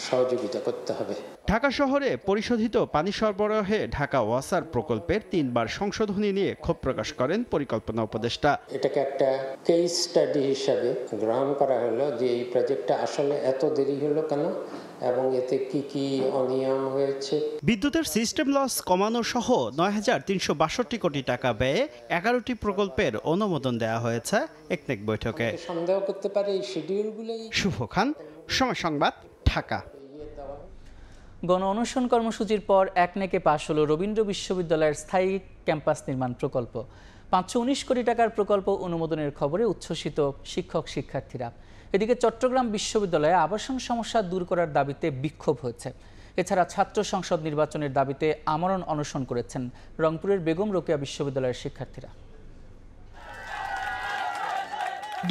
সহযোগিতা করতে হবে। ঢাকা শহরে পরিশোধিত পানি সরবরাহে ঢাকা ওয়াসার প্রকল্পের 3বার সংশোধনী নিয়ে ক্ষোভ প্রকাশ করেন পরিকল্পনা উপদেষ্টা। এটাকে একটা কেস স্টাডি হিসাবে গ্রহণ করা হলো যে এই প্রজেক্টটা আসলে এত দেরি হলো কেন এবং এতে কি কি অনিয়ম হয়েছে। বিদ্যুতের সিস্টেম লস কমানো সহ 9,362 কোটি টাকা ব্যয়ে 11টি প্রকল্পের অনুমোদন দেওয়া হয়েছে একনেক বৈঠকে। সন্দেহ করতে পারে এই শিডিউলগুলোই। শুভ খান, সময় সংবাদ, ঢাকা। গণ অনশন কর্মসূচির পর একনেকে পাশ হলো রবীন্দ্র বিশ্ববিদ্যালয়ের স্থায়ী ক্যাম্পাস নির্মাণ প্রকল্প। 519 কোটি টাকার প্রকল্প অনুমোদনের খবরে উচ্ছ্বসিত শিক্ষক শিক্ষার্থীরা। এদিকে চট্টগ্রাম বিশ্ববিদ্যালয়ে আবাসন সমস্যা দূর করার দাবিতে বিক্ষোভ হয়েছে। এছাড়া ছাত্র সংসদ নির্বাচনের দাবিতে আমরণ অনশন করেছেন রংপুরের বেগম রোকেয়া বিশ্ববিদ্যালয়ের শিক্ষার্থীরা।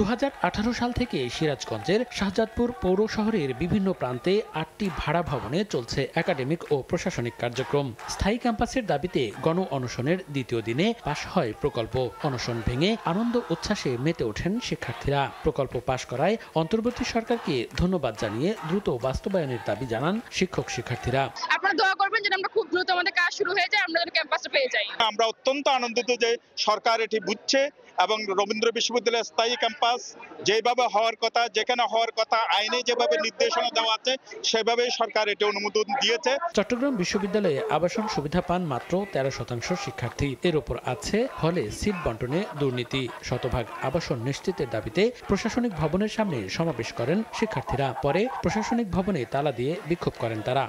2018 সাল থেকে সিরাজগঞ্জের শাহজাদপুর পৌর শহরের বিভিন্ন প্রান্তে 8টি ভাড়া ভবনে চলছে একাডেমিক ও প্রশাসনিক কার্যক্রম। স্থায়ী ক্যাম্পাসের দাবিতে গণ অনশনের দ্বিতীয় দিনে পাশ হয় প্রকল্প। অনশন ভেঙে আনন্দ উচ্ছ্বাসে মেতে ওঠেন শিক্ষার্থীরা। প্রকল্প পাশ করায় অন্তর্বর্তী সরকারকে ধন্যবাদ জানিয়ে দ্রুত বাস্তবায়নের দাবি জানান শিক্ষক শিক্ষার্থীরা। আপনারা দোয়া করবেন যেন আমরা খুব দ্রুত আমাদের কাজ শুরু হয়ে যায়, আমরা যেন ক্যাম্পাসে পেয়ে যাই। আমরা অত্যন্ত আনন্দিত যে সরকার এটি বুঝছে এবং রবীন্দ্র বিশ্ববিদ্যালয়ের স্থায়ী ক্যাম্পাস যেভাবে হওয়ার কথা, যেখানে হওয়ার কথা, আইনে যেভাবে নির্দেশনা দেওয়া আছে সেভাবে প্রাথমিকভাবে সরকার এটা অনুমোদন দিয়েছে। চট্টগ্রাম বিশ্ববিদ্যালয়ে আবাসন সুবিধা পান মাত্র 13% শিক্ষার্থী। এর উপর আছে হলে সিট বন্টনে দুর্নীতি। শতভাগ আবাসন নিশ্চিতের দাবিতে প্রশাসনিক ভবনের সামনে সমাবেশ করেন শিক্ষার্থীরা। পরে প্রশাসনিক ভবনে তালা দিয়ে বিক্ষোভ করেন তারা।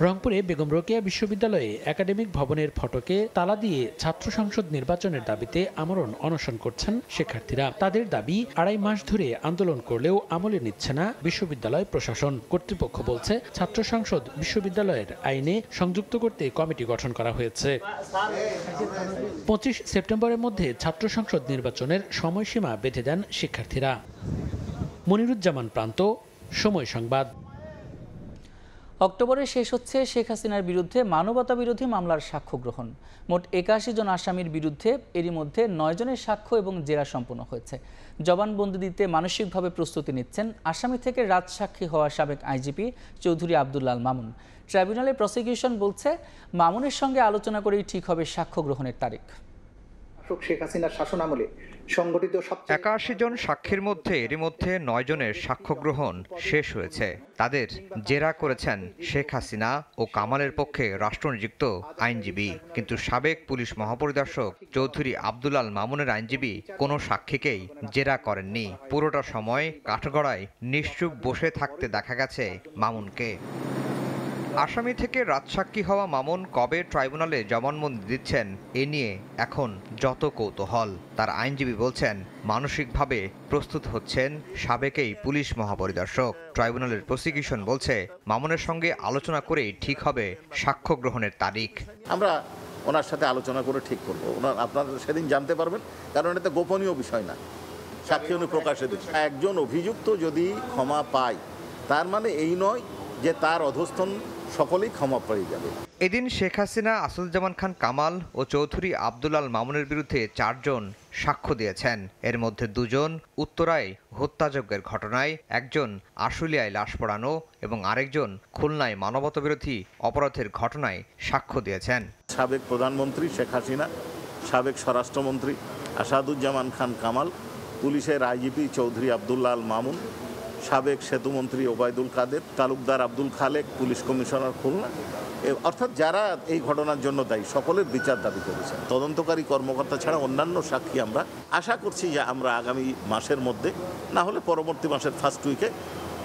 রংপুরে বেগম রোকেয়া বিশ্ববিদ্যালয়ে একাডেমিক ভবনের ফটকে তালা দিয়ে ছাত্র সংসদ নির্বাচনের দাবিতে আমরণ অনশন করছেন শিক্ষার্থীরা। তাদের দাবি 2.5 মাস ধরে আন্দোলন করলেও আমলে নিচ্ছে না বিশ্ববিদ্যালয় প্রশাসন। কর্তৃপক্ষ বলছে ছাত্র সংসদ বিশ্ববিদ্যালয়ের আইনে সংযুক্ত করতে কমিটি গঠন করা হয়েছে। 25 সেপ্টেম্বরের মধ্যে ছাত্র সংসদ নির্বাচনের সময়সীমা বেঁধে দেন শিক্ষার্থীরা। মনিরুজ্জামান প্রান্ত, সময় সংবাদ। অক্টোবরে শেষ হচ্ছে শেখ হাসিনার বিরুদ্ধে মানবতাবিরোধী মামলার সাক্ষ্য গ্রহণ। মোট 81 জন আসামির বিরুদ্ধে এরই মধ্যে 9 জনের সাক্ষ্য এবং জেরা সম্পন্ন হয়েছে। জবানবন্দি দিতে মানসিকভাবে প্রস্তুতি নিচ্ছেন আসামি থেকে রাজসাক্ষী হওয়া সাবেক আইজিপি চৌধুরী আব্দুল্লাল মামুন। ট্রাইব্যুনালে প্রসিকিউশন বলছে মামুনের সঙ্গে আলোচনা করেই ঠিক হবে সাক্ষ্য গ্রহণের তারিখ। শেখ হাসিনার শাসনামলে সংগঠিত 81 জন সাক্ষীর মধ্যে এরই মধ্যে 9 জনের সাক্ষ্য গ্রহণ শেষ হয়েছে। তাদের জেরা করেছেন শেখ হাসিনা ও কামালের পক্ষে রাষ্ট্রনিযুক্ত আইনজীবী। কিন্তু সাবেক পুলিশ মহাপরিদর্শক চৌধুরী আব্দুল্লাল মামুনের আইনজীবী কোনো সাক্ষীকেই জেরা করেননি। পুরোটা সময় কাঠগড়ায় নিশ্চুপ বসে থাকতে দেখা গেছে মামুনকে। আসামি থেকে রাজসাক্ষী হওয়া মামুন কবে ট্রাইব্যুনালে জবানবন্দি দিচ্ছেন এ নিয়ে এখন যত কৌতূহল। তার আইনজীবী বলছেন মানসিকভাবে প্রস্তুত হচ্ছেন সাবেকেই পুলিশ মহাপরিদর্শক। ট্রাইব্যুনালের প্রসিকিউশন বলছে মামুনের সঙ্গে আলোচনা করেই ঠিক হবে সাক্ষ্য গ্রহণের তারিখ। আমরা ওনার সাথে আলোচনা করে ঠিক করবো। আপনারা সেদিন জানতে পারবেন, কারণ এটা গোপনীয় বিষয় না, সাক্ষী উনি প্রকাশে দিচ্ছেন। একজন অভিযুক্ত যদি ক্ষমা পায় তার মানে এই নয় যে তার অধস্তন সকলেই ক্ষমা পেয়ে যাবে। এদিন শেখ হাসিনা, আসাদুজ্জামান খান কামাল ও চৌধুরী আব্দুল্লাল মামুনের বিরুদ্ধে 4 জন সাক্ষ্য দিয়েছেন। এর মধ্যে 2 জন উত্তরায় হত্যাযজ্ঞের ঘটনায়, 1 জন আশুলিয়ায় লাশ পোড়ানো এবং আরেকজন খুলনায় মানবতাবিরোধী অপরাধের ঘটনায় সাক্ষ্য দিয়েছেন। সাবেক প্রধানমন্ত্রী শেখ হাসিনা, সাবেক স্বরাষ্ট্রমন্ত্রী আসাদুজ্জামান খান কামাল, পুলিশের আইজিপি চৌধুরী আব্দুল্লাল মামুন, সাবেক সেতুমন্ত্রী ওবায়দুল কাদের, তালুকদার আব্দুল খালেক, পুলিশ কমিশনার খুলনা, অর্থাৎ যারা এই ঘটনার জন্য দায়ী সকলের বিচার দাবি করেছেন। তদন্তকারী কর্মকর্তা ছাড়া অন্যান্য সাক্ষী আমরা আশা করছি যে আমরা আগামী মাসের মধ্যে, না হলে পরবর্তী মাসের ফার্স্ট উইকে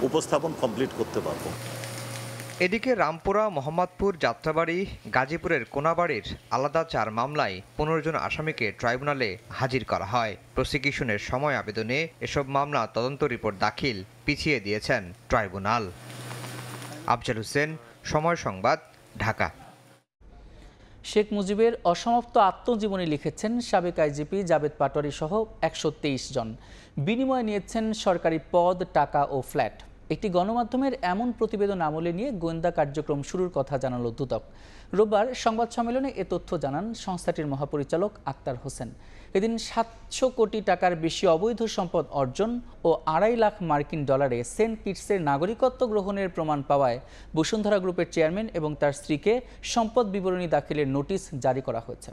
উপস্থাপন কমপ্লিট করতে পারব। এদিকে রামপুরা, মোহাম্মদপুর, যাত্রাবাড়ি, গাজীপুরের কোনাবাড়ির আলাদা 4 মামলায় 15 জন আসামিকে ট্রাইব্যুনালে হাজির করা হয়। প্রসিকিউশনের সময় আবেদনে এসব মামলা তদন্ত রিপোর্ট দাখিল পিছিয়ে দিয়েছেন ট্রাইব্যুনাল। আফজাল হোসেন, সময় সংবাদ, ঢাকা। শেখ মুজিবের অসমাপ্ত আত্মজীবনী লিখেছেন সাবেক আইজিপি জাভেদ পাটোয়ারি সহ 123 জন। বিনিময়ে নিয়েছেন সরকারি পদ, টাকা ও ফ্ল্যাট। একটি গণমাধ্যমের এমন প্রতিবেদন আমলে নিয়ে গোয়েন্দা কার্যক্রম শুরুর কথা জানালো দুদক। রোববার সংবাদ সম্মেলনে এ তথ্য জানান সংস্থাটির মহাপরিচালক আক্তার হোসেন। এদিন 700 কোটি টাকার বেশি অবৈধ সম্পদ অর্জন ও 2.5 লাখ মার্কিন ডলারে সেন্ট কিটসের নাগরিকত্ব গ্রহণের প্রমাণ পাওয়ায় বসুন্ধরা গ্রুপের চেয়ারম্যান এবং তার স্ত্রীকে সম্পদ বিবরণী দাখিলের নোটিশ জারি করা হয়েছে।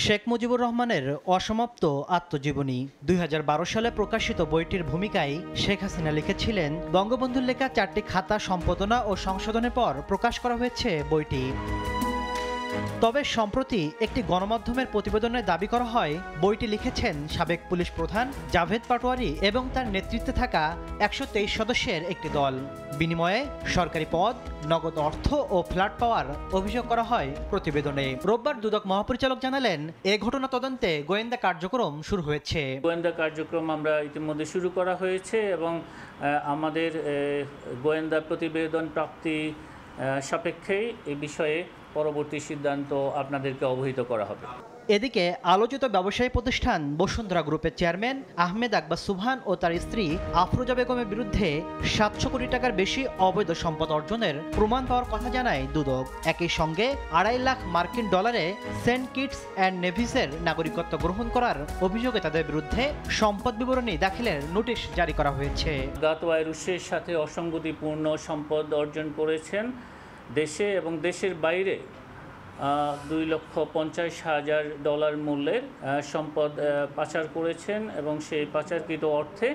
শেখ মুজিবুর রহমানের অসমাপ্ত আত্মজীবনী 2012 সালে প্রকাশিত বইটির ভূমিকায় শেখ হাসিনা লিখেছিলেন। বঙ্গবন্ধুর লেখা 4টি খাতা সম্পাদনা ও সংশোধনের পর প্রকাশ করা হয়েছে বইটি। তবে সম্প্রতি একটি গণমাধ্যমের প্রতিবেদনে দাবি করা হয় বইটি লিখেছেন সাবেক পুলিশ প্রধান জাভেদ পাটোয়ারি এবং তার নেতৃত্বে থাকা 123 সদস্যের একটি দল। বিনিময়ে সরকারি পদ, নগদ অর্থ ও ফ্ল্যাট পাওয়ার অভিযোগ করা হয় প্রতিবেদনে। রোববার দুদক মহাপরিচালক জানালেন, এ ঘটনা তদন্তে গোয়েন্দা কার্যক্রম শুরু হয়েছে। গোয়েন্দা কার্যক্রম আমরা ইতিমধ্যে শুরু করা হয়েছে এবং আমাদের গোয়েন্দা প্রতিবেদন প্রাপ্তি সাপেক্ষেই এই বিষয়ে পরবর্তী সিদ্ধান্ত আপনাদেরকে অবহিত করা হবে। এদিকে আলোচিত ব্যবসায়ী প্রতিষ্ঠান বসুন্ধরা গ্রুপের চেয়ারম্যান আহমেদ আকবর সুবহান ও তার স্ত্রী আফরোজা বেগমের বিরুদ্ধে 700 কোটি টাকার বেশি অবৈধ সম্পদ অর্জনের প্রমাণ পাওয়ার কথা জানায় দুদক। একই সঙ্গে 2.5 লাখ মার্কিন ডলারে সেন্ট কিটস অ্যান্ড নেভিসের নাগরিকত্ব গ্রহণ করার অভিযোগে তাদের বিরুদ্ধে সম্পদ বিবরণী দাখিলের নোটিশ জারি করা হয়েছে। গাতওয়াইরুসের সাথে অসঙ্গতিপূর্ণ সম্পদ অর্জন করেছেন, দেশে এবং দেশের বাইরে $2,50,000 মূল্যের সম্পদ পাচার করেছেন এবং সেই পাচারকৃত অর্থে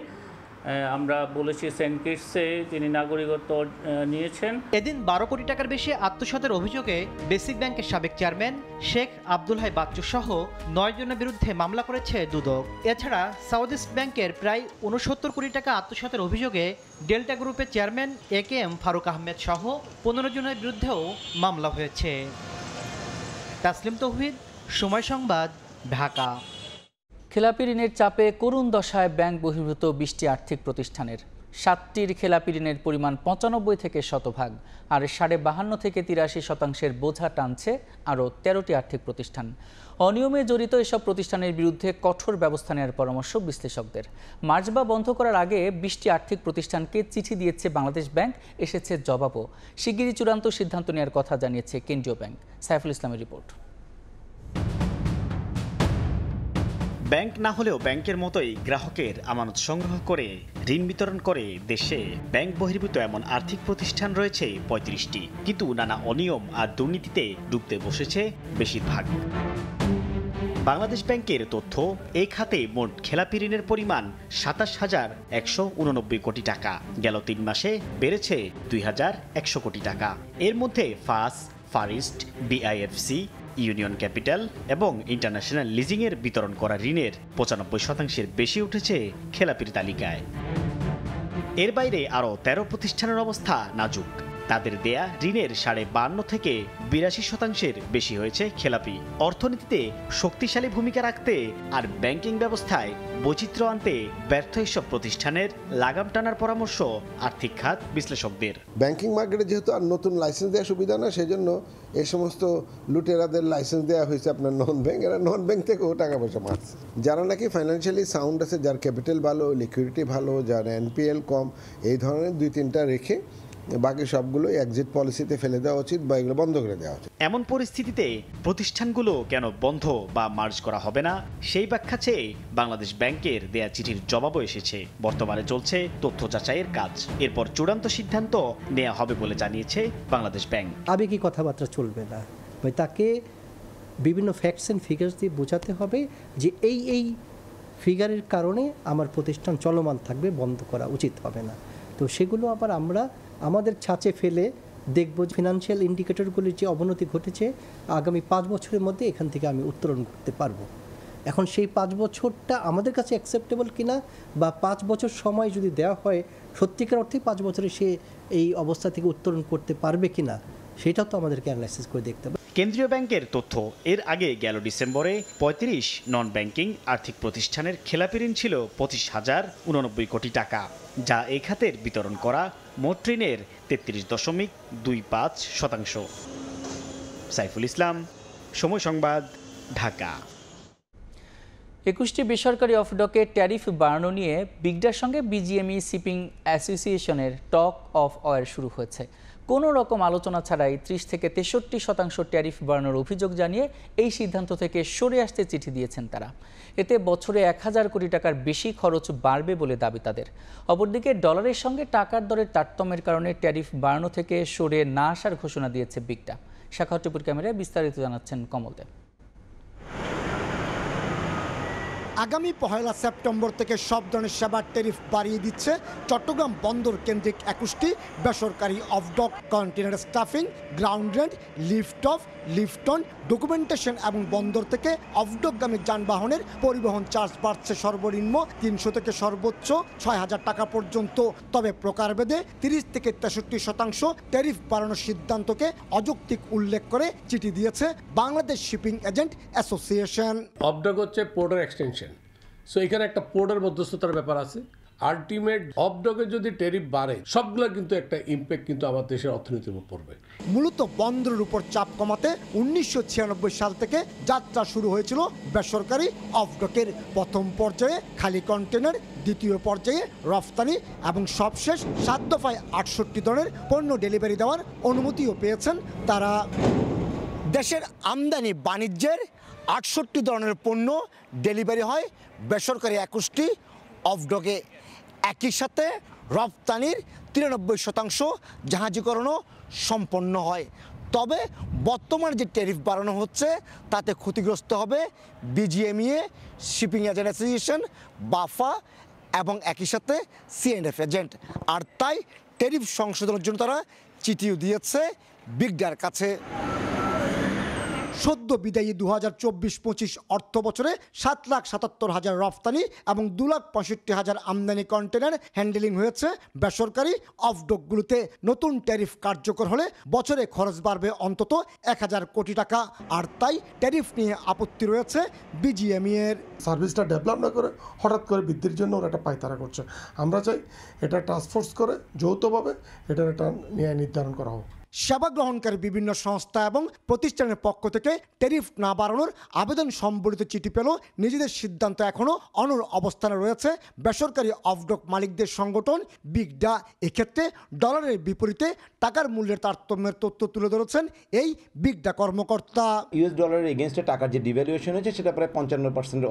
আমরা বলেছি সেন্ট কিটসে তিনি নাগরিকত্ব নিয়েছেন। এদিন 12 কোটি টাকার বেশি আত্মসাতের অভিযোগে বেসিক ব্যাংকের সাবেক চেয়ারম্যান শেখ আব্দুল হাই বাচ্চু সহ 9 জনের বিরুদ্ধে মামলা করেছে দুদক। এছাড়া সাউথ ইস্ট ব্যাংকের প্রায় 69 কোটি টাকা আত্মসাতের অভিযোগে ডেল্টা গ্রুপের চেয়ারম্যান AKM ফারুক আহমেদ সহ 15 জনের বিরুদ্ধেও মামলা হয়েছে। তাসলিম তৌহিদ, সময় সংবাদ, ঢাকা। খেলাপি ঋণের চাপে করুণ দশায় ব্যাংক বহির্ভূত 20টি আর্থিক প্রতিষ্ঠানের। 7টির খেলাপি ঋণের পরিমাণ 95 থেকে 100%, আর 52 থেকে 83% বোঝা টানছে আরও 13টি আর্থিক প্রতিষ্ঠান। অনিয়মে জড়িত এসব প্রতিষ্ঠানের বিরুদ্ধে কঠোর ব্যবস্থা নেওয়ার পরামর্শ বিশ্লেষকদের। মার্চবা বন্ধ করার আগে 20টি আর্থিক প্রতিষ্ঠানকে চিঠি দিয়েছে বাংলাদেশ ব্যাংক, এসেছে জবাবও। শিগগিরই চূড়ান্ত সিদ্ধান্ত নেওয়ার কথা জানিয়েছে কেন্দ্রীয় ব্যাংক। সাইফুল ইসলামের রিপোর্ট। ব্যাংক না হলেও ব্যাংকের মতোই গ্রাহকের আমানত সংগ্রহ করে ঋণ বিতরণ করে দেশে ব্যাংক বহির্ভূত এমন আর্থিক প্রতিষ্ঠান রয়েছে 35টি, কিন্তু নানা অনিয়ম আর দুর্নীতিতে ডুবতে বসেছে বেশিরভাগ। বাংলাদেশ ব্যাংকের তথ্য, এই খাতে মোট খেলাপি ঋণের পরিমাণ 27,189 কোটি টাকা। গেল 3 মাসে বেড়েছে 2,100 কোটি টাকা। এর মধ্যে far east, BIFC, union capital এবং ইন্টারন্যাশনাল লিজিংয়ের বিতরণ করা ঋণের 95% বেশি উঠেছে খেলাপির তালিকায়। এর বাইরে আরও 13 প্রতিষ্ঠানের অবস্থা নাজুক। তাদের দেয়া ঋণের 52 থেকে 82% বেশি হয়েছে খেলাপি। অর্থনীতিতে শক্তিশালী ভূমিকা রাখতে আর ব্যাংকিং ব্যবস্থায় বৈচিত্র্য আনতে ব্যর্থ এসব প্রতিষ্ঠানের লাগাম টানার পরামর্শ আর্থিক খাত বিশ্লেষকদের। ব্যাংকিং মার্কেটে যেহেতু আর নতুন লাইসেন্স দেওয়ার সুবিধা না, সেই জন্য এই সমস্ত লুটেরাদের লাইসেন্স দেওয়া হয়েছে আপনার নন ব্যাংক। এরা নন ব্যাংক থেকেও টাকা পয়সা মারছে। যারা নাকি ফাইন্যান্সিয়ালি সাউন্ড আছে, যার ক্যাপিটাল ভালো, লিকুইডিটি ভালো, যার NPL কম, এই ধরনের 2-3টা রেখে বাকি সবগুলো এক্সিট পলিসিতে ফেলে দেওয়া উচিত বা এগুলো বন্ধ করে দেওয়া উচিত। এমন পরিস্থিতিতে প্রতিষ্ঠানগুলো কেন বন্ধ বা মার্জ করা হবে না, সেই ব্যাখ্যা চেয়ে বাংলাদেশ ব্যাংকের দেয়া চিঠির জবাবও এসেছে। বর্তমানে চলছে তথ্য যাচাইয়ের কাজ, এরপর চূড়ান্ত সিদ্ধান্ত নেওয়া হবে বলে জানিয়েছে বাংলাদেশ ব্যাংক। আবেগী কথাবার্তা চলবে না, তাকে বিভিন্ন ফ্যাক্টস অ্যান্ড ফিগার্স দিয়ে বোঝাতে হবে যে এই ফিগারের কারণে আমার প্রতিষ্ঠান চলমান থাকবে, বন্ধ করা উচিত হবে না। তো সেগুলো আবার আমরা আমাদের ছাঁচে ফেলে দেখব ফিনান্সিয়াল ইন্ডিকেটরগুলির যে অবনতি ঘটেছে আগামী 5 বছরের মধ্যে এখান থেকে আমি উত্তরণ করতে পারবো। এখন সেই 5 বছরটা আমাদের কাছে অ্যাকসেপ্টেবল কিনা, বা 5 বছর সময় যদি দেওয়া হয় সত্যিকার অর্থে 5 বছরে সে এই অবস্থা থেকে উত্তরণ করতে পারবে কিনা, সেটাও তো আমাদেরকে অ্যানালাইসিস করে দেখতে হবে। কেন্দ্রীয় ব্যাংকের তথ্য, এর আগে গেল ডিসেম্বরে 35 নন ব্যাংকিং আর্থিক প্রতিষ্ঠানের খেলাপি ঋণ ছিল 25,089 কোটি টাকা, যা এই খাতের বিতরণ করা মোট ঋণের 33.25%। সাইফুল ইসলাম, সময় সংবাদ, ঢাকা। 21টি বেসরকারি অফডকে ট্যারিফ বাড়ানো নিয়ে বিগডার সঙ্গে BGME শিপিং অ্যাসোসিয়েশনের টক অফ ওয়ার শুরু হয়েছে। কোনো রকম আলোচনা ছাড়াই 30 থেকে 63% ট্যারিফ বাড়ানোর অভিযোগ জানিয়ে এই সিদ্ধান্ত থেকে সরে আসতে চিঠি দিয়েছেন তারা। এতে বছরে 1000 কোটি টাকার বেশি খরচ বাড়বে বলে দাবি তাদের। অপরদিকে ডলারের সঙ্গে টাকার দরের তারতম্যের কারণে ট্যারিফ বাড়ানো থেকে সরে না আসার ঘোষণা দিয়েছে বিগডা। শাখাওয়াত টিপুর ক্যামেরায় বিস্তারিত জানাচ্ছেন কমলদেব। আগামী 1 সেপ্টেম্বর থেকে সব ধরনের সেবার ট্যারিফ বাড়িয়ে দিচ্ছে চট্টগ্রাম বন্দর কেন্দ্রিক 21টি বেসরকারি off dock. Container stuffing, ground rent, lift off, lift on, documentation এবং বন্দর থেকে অফডকগামী যানবাহনের পরিবহন চার্জ বাড়ছে সর্বনিম্ন 300 থেকে সর্বোচ্চ 6000 টাকা পর্যন্ত। তবে প্রকারভেদে 30 থেকে 63% ট্যারিফ বাড়ানোর সিদ্ধান্তকে অযৌক্তিক উল্লেখ করে চিঠি দিয়েছে বাংলাদেশ শিপিং এজেন্ট অ্যাসোসিয়েশন। অফডক হচ্ছে পোর্টের এক্সটেনশন, সো এখানে একটা পোর্টের মধ্যস্থতার ব্যাপার আছে। আলটিমেট অফডকে যদি ট্যারিফ বাড়ে সবগুলো কিন্তু একটা ইম্প্যাক্ট কিন্তু আমাদের দেশের অর্থনীতির উপর পড়বে। মূলত বন্দরের উপর চাপ কমাতে 1996 সাল থেকে যাত্রা শুরু হয়েছিল বেসরকারি অফডকের। প্রথম পর্যায়ে খালি কন্টেনার, দ্বিতীয় পর্যায়ে রফতানি এবং সবশেষ 7 দফায় 68 ধরনের পণ্য ডেলিভারি দেওয়ার অনুমতিও পেয়েছেন তারা। দেশের আমদানি বাণিজ্যের 68 ধরনের পণ্য ডেলিভারি হয় বেসরকারি 21টি অফডকে। একই সাথে রপ্তানির 93% জাহাজীকরণও সম্পন্ন হয়। তবে বর্তমানে যে ট্যারিফ বাড়ানো হচ্ছে তাতে ক্ষতিগ্রস্ত হবে BGME শিপিং এজেন্ট অ্যাসোসিয়েশন, বাফা এবং একই সাথে সিএনএফ এজেন্ট। আর তাই ট্যারিফ সংশোধনের জন্য তারা চিঠিও দিয়েছে বিগডার কাছে। সদ্য বিদায়ী 2024-25 অর্থ বছরে 7,77,000 রফতানি এবং 2,65,000 আমদানি কন্টেনার হ্যান্ডেলিং হয়েছে বেসরকারি অফডকগুলোতে। নতুন ট্যারিফ কার্যকর হলে বছরে খরচ বাড়বে অন্তত 1,000 কোটি টাকা। আর তাই ট্যারিফ নিয়ে আপত্তি রয়েছে বিজিএমই এর। সার্ভিসটা ডেভেলপ না করে হঠাৎ করে বৃদ্ধির জন্য ওরা একটা পায়তারা করছে। আমরা চাই এটা টাস্কফোর্স করে যৌথভাবে এটার একটা ন্যায় নির্ধারণ করা হোক। সেবা গ্রহণকারী বিভিন্ন সংস্থা এবং প্রতিষ্ঠানের পক্ষ থেকে ট্যারিফ না বাড়ানোর আবেদন সম্বলিত চিঠি পেল নিজেদের সিদ্ধান্ত এখনও অনড় অবস্থানে রয়েছে বেসরকারি অফডক মালিকদের সংগঠন বিগডা। এক্ষেত্রে ডলারের বিপরীতে টাকার মূল্যের তারতম্যের তথ্য তুলে ধরেছেন এই বিগডা কর্মকর্তা। ইউএস ডলারের এগেনস্টে টাকার যে ডিভ্যালুয়েশন হয়েছে সেটা প্রায় 55%-এর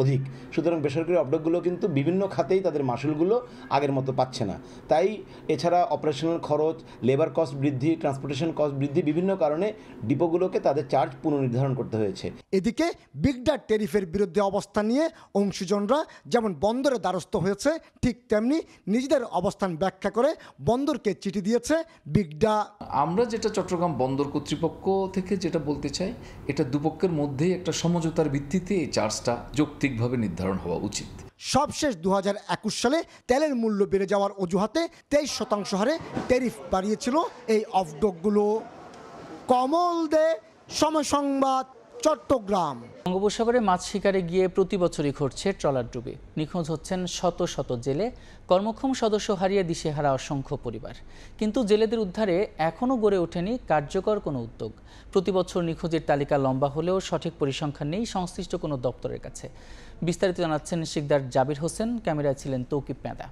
অধিক। সুতরাং বেসরকারি অফডকগুলো কিন্তু বিভিন্ন খাতেই তাদের মাসুলগুলো আগের মতো পাচ্ছে না। তাই এছাড়া অপারেশনাল খরচ, লেবার কস্ট বৃদ্ধি, ট্রান্সপোর্টেশন কস্ট বৃদ্ধি, বিভিন্ন কারণে ডিপোগুলোকে তাদের চার্জ পুনর্নির্ধারণ করতে হয়েছে। এদিকে বিগডা ট্যারিফের বিরুদ্ধে অবস্থান নিয়ে অংশীজনরা যেমন বন্দরে দ্বারস্থ হয়েছে, ঠিক তেমনি নিজেদের অবস্থান ব্যাখ্যা করে বন্দরকে চিঠি দিয়েছে বিগডা। আমরা যেটা চট্টগ্রাম বন্দর কর্তৃপক্ষ থেকে যেটা বলতে চাই, এটা দুপক্ষের মধ্যেই একটা সমঝোতার ভিত্তিতে এই চার্জটা যৌক্তিকভাবে নির্ধারণ হওয়া উচিত। সবশেষ 2021 সালে তেলের মূল্য বেড়ে যাওয়ার অজুহাতে 23% হারে ট্যারিফ বাড়িয়েছিল এই অফডকগুলো। কমল দে, সময় সংবাদ, চট্টগ্রাম। বঙ্গোপসাগরে মাছ শিকারে গিয়ে প্রতি বছরই ঘটছে ট্রলার ডুবি। নিখোঁজ হচ্ছেন শত শত জেলে, কর্মক্ষম সদস্য হারিয়ে দিশেহারা অসংখ্য পরিবার। কিন্তু জেলেদের উদ্ধারে এখনও গড়ে ওঠেনি কার্যকর কোনো উদ্যোগ। প্রতি বছর নিখোঁজের তালিকা লম্বা হলেও সঠিক পরিসংখ্যান নেই সংশ্লিষ্ট কোনো দপ্তরের কাছে। বিস্তারিত জানাচ্ছেন শিকদার জাবির হোসেন, ক্যামেরায় ছিলেন তৌকিব পেঁদা।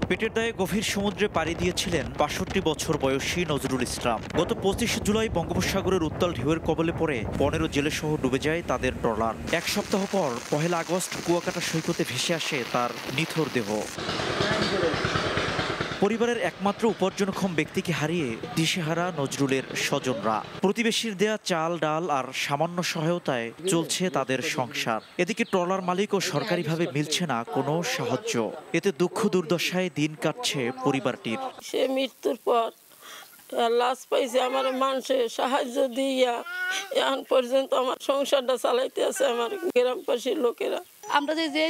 পেটের দায়ে গভীর সমুদ্রে পাড়ি দিয়েছিলেন 62 বছর বয়সী নজরুল ইসলাম। গত 25 জুলাই বঙ্গোপসাগরের উত্তাল ঢেউয়ের কবলে পড়ে 15 জেলেসহ ডুবে যায় তাদের ট্রলার। এক সপ্তাহ পর 1 আগস্ট কুয়াকাটা সৈকতে ভেসে আসে তার নিথর দেহ। পরিবারের একমাত্র উপার্জনক্ষম ব্যক্তিকে হারিয়ে দিশেহারা নজরুলের স্বজনরা। প্রতিবেশীর দেয়া চাল, ডাল আর সামান্য সহায়তায় চলছে তাদের সংসার। এদিকে ট্রলার মালিক ও সরকারিভাবে মিলছে না কোনো সাহায্য। এতে দুঃখ দুর্দশায় দিন কাটছে পরিবারটির। সে মৃত্যুর পর লাশ পাইছে আমার মানুষের সাহায্য দিয়া এখন পর্যন্ত আমার সংসারটা চালাইতে আছে আমার গ্রামবাসীর লোকেরা। আমরা যে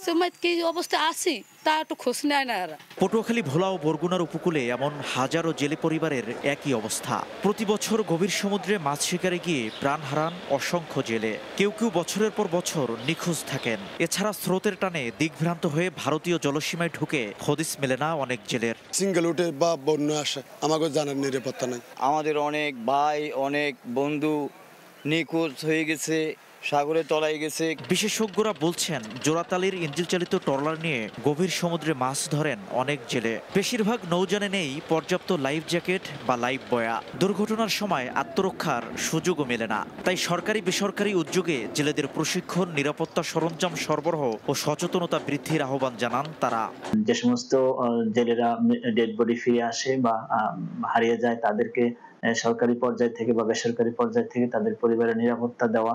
সময় কি অবস্থা আছি তা একটু খোঁজ নেয় না এরা। পটুয়াখালী, ভোলা ও বরগুনার উপকূলে এমন হাজারো জেলে পরিবারের একই অবস্থা। প্রতি বছর গভীর সমুদ্রে মাছ শিকারে গিয়ে প্রাণ হারান অসংখ্য জেলে। কেউ কেউ বছরের পর বছর নিখোঁজ থাকেন। এছাড়া স্রোতের টানে দিগ্ভ্রান্ত হয়ে ভারতীয় জলসীমায় ঢুকে হদিস মেলে না অনেক জেলের। সিঙ্গেল উঠে বা বন্যা আসে, আমাকে জানার নিরাপত্তা নাই। আমাদের অনেক ভাই, অনেক বন্ধু নিখোঁজ হয়ে গেছে, সাগরে তলায় গেছে। বিশেষজ্ঞরা বলছেন জোড়াতালির ইঞ্জিন চালিত ট্রলার নিয়ে গভীর সমুদ্রে মাছ ধরেন অনেক জেলে। বেশিরভাগ নৌযানে নেই পর্যাপ্ত লাইফ জ্যাকেট বা লাইফ বয়া। দুর্ঘটনার সময় আত্মরক্ষার সুযোগও মেলে না। তাই সরকারি বেসরকারি উদ্যোগে জেলেদের প্রশিক্ষণ, নিরাপত্তা সরঞ্জাম সরবরাহ ও সচেতনতা বৃদ্ধির আহ্বান জানান তারা। যে সমস্ত জেলেরা ডেড বডি ফিরে আসে বা হারিয়ে যায় তাদেরকে সরকারি পর্যায় থেকে বা বেসরকারি পর্যায় থেকে তাদের পরিবারের নিরাপত্তা দেওয়া,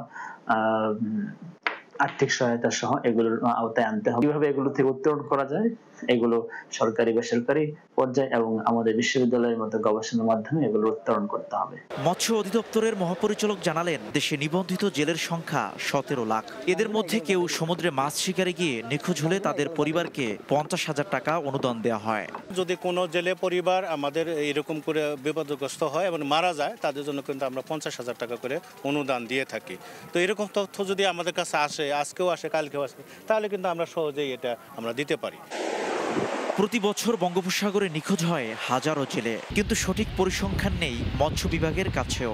আর্থিক সহায়তা সহ এগুলোর আওতায় আনতে হবে। কিভাবে এগুলো থেকে উত্তরণ করা যায়, এগুলো সরকারি বেসরকারি পর্যায়ে এবং আমাদের বিশ্ববিদ্যালয়ের মতো গবেষণার মাধ্যমে এগুলো উত্তরণ করতে হবে। মৎস্য অধিদপ্তরের মহাপরিচালক জানালেন, দেশে নিবন্ধিত জেলের সংখ্যা 17 লাখ। এদের মধ্যে কেউ সমুদ্রে মাছ শিকারে গিয়ে নিখোঁজ হলে তাদের পরিবারকে 50,000 টাকা অনুদান দেওয়া হয়। যদি কোনো জেলে পরিবার আমাদের এরকম করে বিপদগ্রস্ত হয় এবং মারা যায়, তাদের জন্য কিন্তু আমরা 50,000 টাকা করে অনুদান দিয়ে থাকি। তো এরকম তথ্য যদি আমাদের কাছে আসে, আজকেও আসে, কালকেও আসে, তাহলে কিন্তু আমরা সহজেই এটা আমরা দিতে পারি। প্রতি বছর বঙ্গোপসাগরে নিখোঁজ হয় হাজারো জেলে, কিন্তু সঠিক পরিসংখ্যান নেই মৎস্য বিভাগের কাছেও।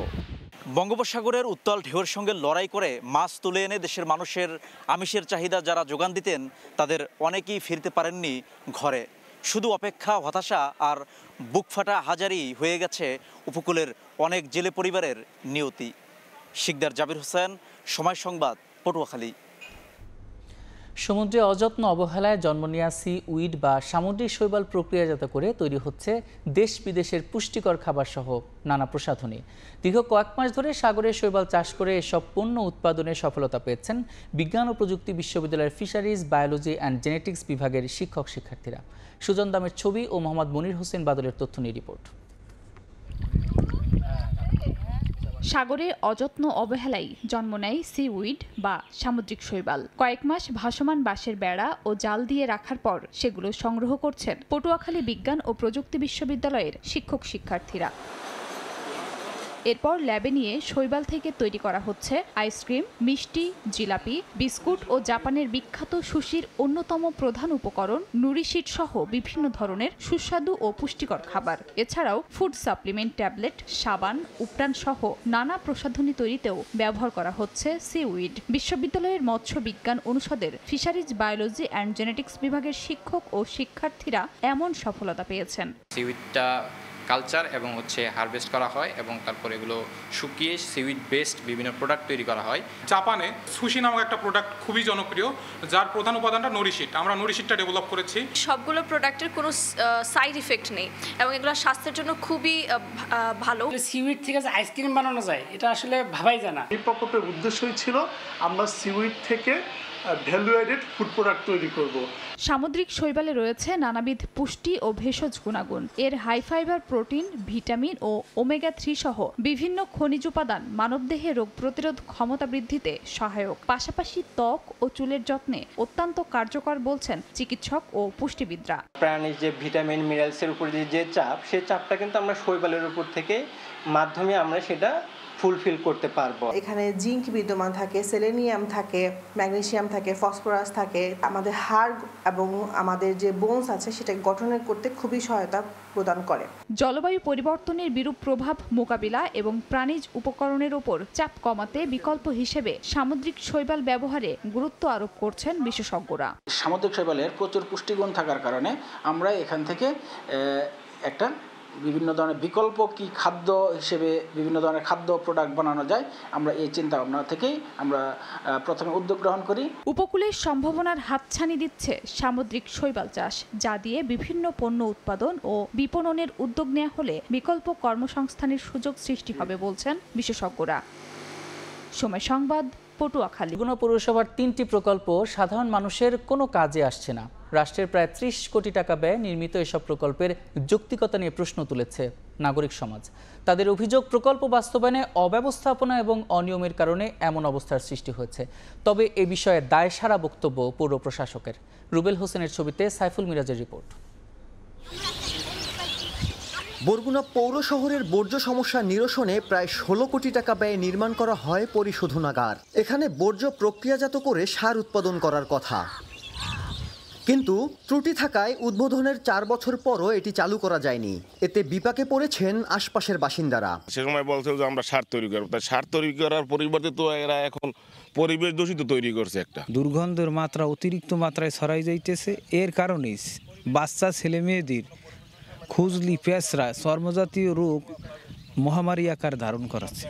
বঙ্গোপসাগরের উত্তাল ঢেউয়ের সঙ্গে লড়াই করে মাছ তুলে এনে দেশের মানুষের আমিষের চাহিদা যারা যোগান দিতেন, তাদের অনেকেই ফিরতে পারেননি ঘরে। শুধু অপেক্ষা, হতাশা আর বুক ফাটা হাজারি হয়ে গেছে উপকূলের অনেক জেলে পরিবারের নিয়তি। শিকদার জাবির হোসেন, সময় সংবাদ, পটুয়াখালী। সমুদ্রে অযত্ন অবহেলায় জন্ম নেওয়া সি উইড বা সামুদ্রিক শৈবাল প্রক্রিয়াজাত করে তৈরি হচ্ছে দেশ বিদেশের পুষ্টিকর খাবার সহ নানা প্রসাধনী। দীর্ঘ কয়েক মাস ধরে সাগরে শৈবাল চাষ করে এসব পণ্য উৎপাদনে সফলতা পেয়েছেন বিজ্ঞান ও প্রযুক্তি বিশ্ববিদ্যালয়ের ফিশারিজ, বায়োলজি অ্যান্ড জেনেটিক্স বিভাগের শিক্ষক শিক্ষার্থীরা। সুজন দামের ছবি ও মোহাম্মদ মনির হোসেন বাদলের তথ্য নিয়ে রিপোর্ট। সাগরে অযত্ন অবহেলায় জন্ম নেয় সিউইড বা সামুদ্রিক শৈবাল। কয়েক মাস ভাসমান বাঁশের বেড়া ও জাল দিয়ে রাখার পর সেগুলো সংগ্রহ করছেন পটুয়াখালী বিজ্ঞান ও প্রযুক্তি বিশ্ববিদ্যালয়ের শিক্ষক শিক্ষার্থীরা। এরপর ল্যাবে নিয়ে শৈবাল থেকে তৈরি করা হচ্ছে আইসক্রিম, মিষ্টি, জিলাপি, বিস্কুট ও জাপানের বিখ্যাত সুশির অন্যতম প্রধান উপকরণ নুরিশিট সহ বিভিন্ন ধরনের সুস্বাদু ও পুষ্টিকর খাবার। এছাড়াও ফুড সাপ্লিমেন্ট, ট্যাবলেট, সাবান, উপটান সহ নানা প্রসাধনী তৈরিতেও ব্যবহার করা হচ্ছে সিউইড। বিশ্ববিদ্যালয়ের মৎস্য বিজ্ঞান অনুষদের ফিশারিজ, বায়োলজি অ্যান্ড জেনেটিক্স বিভাগের শিক্ষক ও শিক্ষার্থীরা এমন সফলতা পেয়েছেন। সিউইডটা কালচার এবং হারভেস্ট করা হয় এবং তারপর এগুলো শুকিয়ে সিউইড বেসড বিভিন্ন প্রোডাক্ট তৈরি করা হয়। জাপানে সুশি নামক একটা প্রোডাক্ট খুবই জনপ্রিয়, যার প্রধান উপাদানটা নুরিশিট। আমরা নুরিশিটটা ডেভেলপ করেছি। সবগুলো প্রোডাক্টের কোনো সাইড ইফেক্ট নেই এবং এগুলো স্বাস্থ্যের জন্য খুবই ভালো। সিউইড থেকে যে আইসক্রিম বানানো যায় এটা আসলে ভাবাই যায় না। এই প্রকল্পের উদ্দেশ্যই ছিল আমরা সিউইড থেকে ভ্যালু অ্যাডেড ফুড প্রোডাক্ট তৈরি করব। সামুদ্রিক শৈবালে রয়েছে নানাবিধ পুষ্টি ও ভেষজ গুণাগুণ। এর হাই ফাইবার, প্রোটিন, ভিটামিন ও ওমেগা 3 সহ বিভিন্ন খনিজ উপাদান মানবদেহে রোগ প্রতিরোধ ক্ষমতা বৃদ্ধিতে সহায়ক। পাশাপাশি ত্বক ও চুলের যত্নে অত্যন্ত কার্যকর বলছেন চিকিৎসক ও পুষ্টিবিদরা। প্রাণীর যে ভিটামিন, মিনারেলসের উপর যে চাপ, সেই চাপটা কিন্তু আমরা শৈবালের উপর থেকে মাধ্যমে আমরা সেটা ফুলফিল করতে পারবো। এখানে জিঙ্ক বিদ্যমান থাকে, সেলেনিয়াম থাকে, ম্যাগনেসিয়াম থাকে, ফসফরাস থাকে। আমাদের হাড় এবং আমাদের যে বোনস আছে সেটা গঠনের করতে খুবই সহায়তা প্রদান করে। জলবায়ু পরিবর্তনের বিরূপ প্রভাব মোকাবিলা এবং প্রাণীজ উপকরণের উপর চাপ কমাতে বিকল্প হিসেবে সামুদ্রিক শৈবাল ব্যবহারে গুরুত্ব আরোপ করছেন বিশেষজ্ঞরা। সামুদ্রিক শৈবালের প্রচুর পুষ্টিগুণ থাকার কারণে আমরা এখান থেকে একটা বিভিন্ন ধরনের বিকল্প কি খাদ্য হিসেবে বিভিন্ন ধরনের খাদ্য প্রোডাক্ট বানানো যায়, আমরা এই চিন্তা ভাবনা থেকেই আমরা প্রথমে উদ্যোগ গ্রহণ করি। উপকূলের সম্ভাবনার হাতছানি দিচ্ছে সামুদ্রিক শৈবাল চাষ, যা দিয়ে বিভিন্ন পণ্য উৎপাদন ও বিপণনের উদ্যোগ নেওয়া হলে বিকল্প কর্মসংস্থানের সুযোগ সৃষ্টি হবে বলছেন বিশেষজ্ঞরা। সময় সংবাদ, পটুয়াখালী। পৌরসভার 3টি প্রকল্প সাধারণ মানুষের কোনো কাজে আসছে না। রাষ্ট্রের প্রায় 30 কোটি টাকা ব্যয়ে নির্মিত এসব প্রকল্পের যৌক্তিকতা নিয়ে প্রশ্ন তুলেছে নাগরিক সমাজ। তাদের অভিযোগ, প্রকল্প বাস্তবায়নে অব্যবস্থাপনা এবং অনিয়মের কারণে এমন অবস্থার সৃষ্টি হয়েছে। তবে এ বিষয়ে দায়সারা বক্তব্য পৌর প্রশাসকের। রুবেল হোসেনের ছবিতে সাইফুল মিরাজের রিপোর্ট। বরগুনা পৌর শহরের বর্জ্য সমস্যা নিরসনে প্রায় 16 কোটি টাকা ব্যয়ে নির্মাণ করা হয় পরিশোধনাগার। এখানে বর্জ্য প্রক্রিয়াজাত করে সার উৎপাদন করার কথা, কিন্তু ত্রুটি থাকায় উদ্বোধনের 4 বছর পরও এটি চালু করা যায়নি। এতে বিপাকে পড়েছেন আশপাশের বাসিন্দারা। সে সময় বলছে যে আমরা সার তৈরি করবো, তাই সার তৈরি করার পরিবর্তে তো এরা এখন পরিবেশ দূষিত তৈরি করছে। একটা দুর্গন্ধের মাত্রা অতিরিক্ত মাত্রায় ছড়াই যাইতেছে। এর কারণে বাচ্চা ছেলে মেয়েদের খুজলি, পেঁচড়া, চর্মজাতীয় রোগ মহামারী আকার ধারণ করেছে।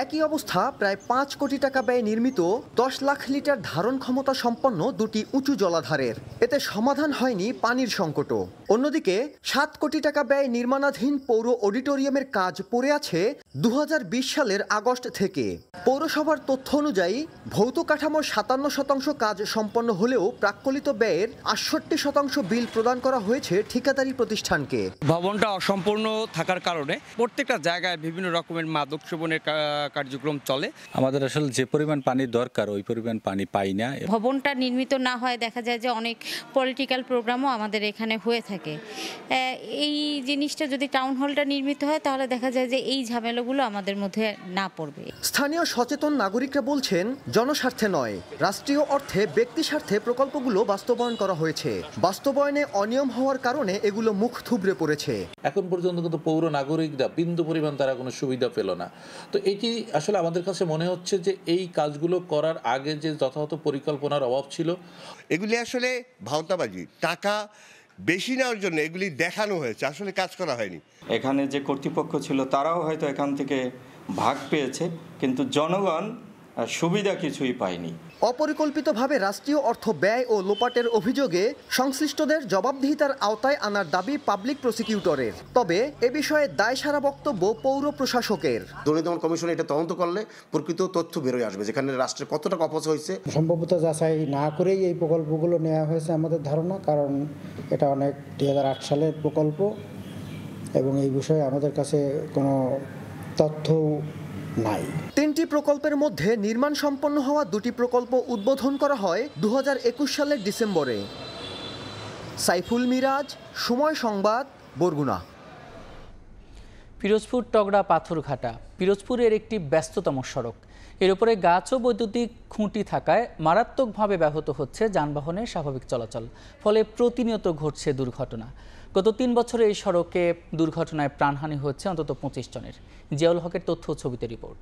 একই অবস্থা প্রায় 5 কোটি টাকা ব্যয়ে নির্মিত 10 লাখ লিটার ধারণ ক্ষমতা সম্পন্ন দুটি উঁচু জলাধারের। এতে সমাধান হয়নি পানির সংকটও। অন্যদিকে 7 কোটি টাকা ব্যয়ে নির্মাণাধীন পৌর অডিটোরিয়ামের কাজ পড়ে আছে 2020 সালের আগস্ট থেকে। পৌরসভার তথ্য অনুযায়ী ভৌত কাঠামোর 57% কাজ সম্পন্ন হলেও প্রাক্কলিত ব্যয়ের 68% বিল প্রদান করা হয়েছে ঠিকাদারি প্রতিষ্ঠানকে। ভবনটা অসম্পূর্ণ থাকার কারণে প্রত্যেকটা জায়গায় বিভিন্ন রকমের মাদক সেবনের কার্যক্রম চলে। আমাদের আসলে যে পরিমাণ পানির দরকার ওই পরিমাণ পানি পাই না। ভবনটা নির্মিত না হয় দেখা যায় যে অনেক পলিটিক্যাল প্রোগ্রামও আমাদের এখানে হয়ে থাকে। এই জিনিসটা যদি টাউন হলটা নির্মিত হয় তাহলে দেখা যায় যে এই ঝামেলাগুলো আমাদের মধ্যে না পড়বে। স্থানীয় সচেতন নাগরিকরা বলছেন, জনস্বার্থে নয়, রাষ্ট্রীয় অর্থে ব্যক্তি স্বার্থে প্রকল্পগুলো বাস্তবায়ন করা হয়েছে। বাস্তবায়নে অনিয়ম হওয়ার কারণে এগুলো মুখ থুবড়ে পড়েছে। এখন পর্যন্ত কিন্তু পৌর নাগরিকরা বিন্দু পরিমাণ তারা কোনো সুবিধা পেল না। তো এটি আসলে আমাদের কাছে মনে হচ্ছে যে এই কাজগুলো করার আগে যে যথাযথ পরিকল্পনার অভাব ছিল। এগুলি আসলে ভাওতাবাজি, টাকা বেশি নেওয়ার জন্য এগুলি দেখানো হয়েছে, আসলে কাজ করা হয়নি। এখানে যে কর্তৃপক্ষ ছিল তারাও হয়তো এখান থেকে ভাগ পেয়েছে, কিন্তু জনগণ সুবিধা কিছুই পায়নি। অপরিকল্পিতভাবে রাষ্ট্রীয় অর্থ ব্যয় ও লোপাটের অভিযোগে সংশ্লিষ্টদের জবাবদিহিতার আওতায় আনার দাবি পাবলিক প্রসিকিউটরের। তবে এ বিষয়ে দায়সারা বক্তব্য পৌর প্রশাসকের। দুর্নীতি দমন কমিশন এটা তদন্ত করলে প্রকৃত তথ্য বেরোয় আসবে, যেখানে রাষ্ট্রের কত টাকা অপচয় হয়েছে। সম্ভবত যাচাই না করেই এই প্রকল্পগুলো নেওয়া হয়েছে আমাদের ধারণা, কারণ এটা অনেক 2008 সালের প্রকল্প এবং এই বিষয়ে আমাদের কাছে কোনো তথ্য নাই। 3টি প্রকল্পের মধ্যে নির্মাণ সম্পন্ন হওয়া 2টি প্রকল্প উদ্বোধন করা হয় 2021 সালের ডিসেম্বরে। সাইফুল মিরাজ, সময় সংবাদ, বরগুনা। পিরোজপুর টগড়া পাথরঘাটা পিরোজপুরের একটি ব্যস্ততম সড়ক। এর উপরে গাছ ও বৈদ্যুতিক খুঁটি থাকায় মারাত্মকভাবে ব্যাহত হচ্ছে যানবাহনের স্বাভাবিক চলাচল, ফলে প্রতিনিয়ত ঘটছে দুর্ঘটনা। গত 3 বছরে এই সড়কে দুর্ঘটনায় প্রাণহানি হচ্ছে অন্তত 25 জনের। জিয়াউল হকের তথ্য ও ছবিতে রিপোর্ট।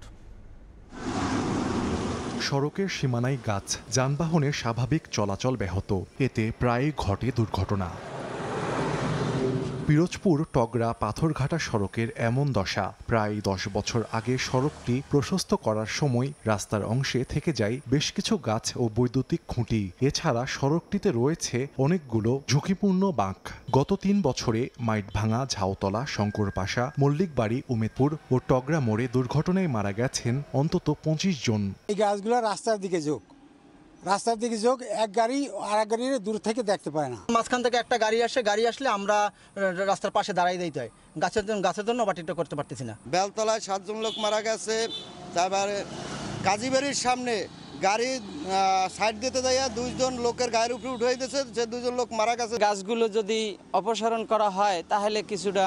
সড়কের সীমানায় গাছ, যানবাহনের স্বাভাবিক চলাচল ব্যাহত, এতে প্রায়ই ঘটে দুর্ঘটনা। পিরোজপুর টগড়া পাথরঘাটা সড়কের এমন দশা। প্রায় 10 বছর আগে সড়কটি প্রশস্ত করার সময় রাস্তার অংশে থেকে যায় বেশ কিছু গাছ ও বৈদ্যুতিক খুঁটি। এছাড়া সড়কটিতে রয়েছে অনেকগুলো ঝুঁকিপূর্ণ বাঁক। গত 3 বছরে মাইটভাঙা, ঝাউতলা, শঙ্করপাশা, মল্লিকবাড়ি, উমেদপুর ও টগড়া মোড়ে দুর্ঘটনায় মারা গেছেন অন্তত 25 জন। এই গাছগুলো রাস্তার দিকে যোগ, এক গাড়ি আর এক গাড়ির দূর থেকে দেখতে পায় না। মাঝখান থেকে একটা গাড়ি আসলে আমরা রাস্তার পাশে দাঁড়াই দিতে হয়। গাছের জন্য বাটিটা করতে পারতেছি না। বেলতলায় 7 জন লোক মারা গেছে। তারপরে কাজীবাড়ির সামনে গাড়ি সাইড দিতে যাইয়া 2 জন লোকের গায়ের উপরে উঠে দিয়েছে, যে 2 জন লোক মারা গেছে। গাছগুলো যদি অপসারণ করা হয় তাহলে কিছুটা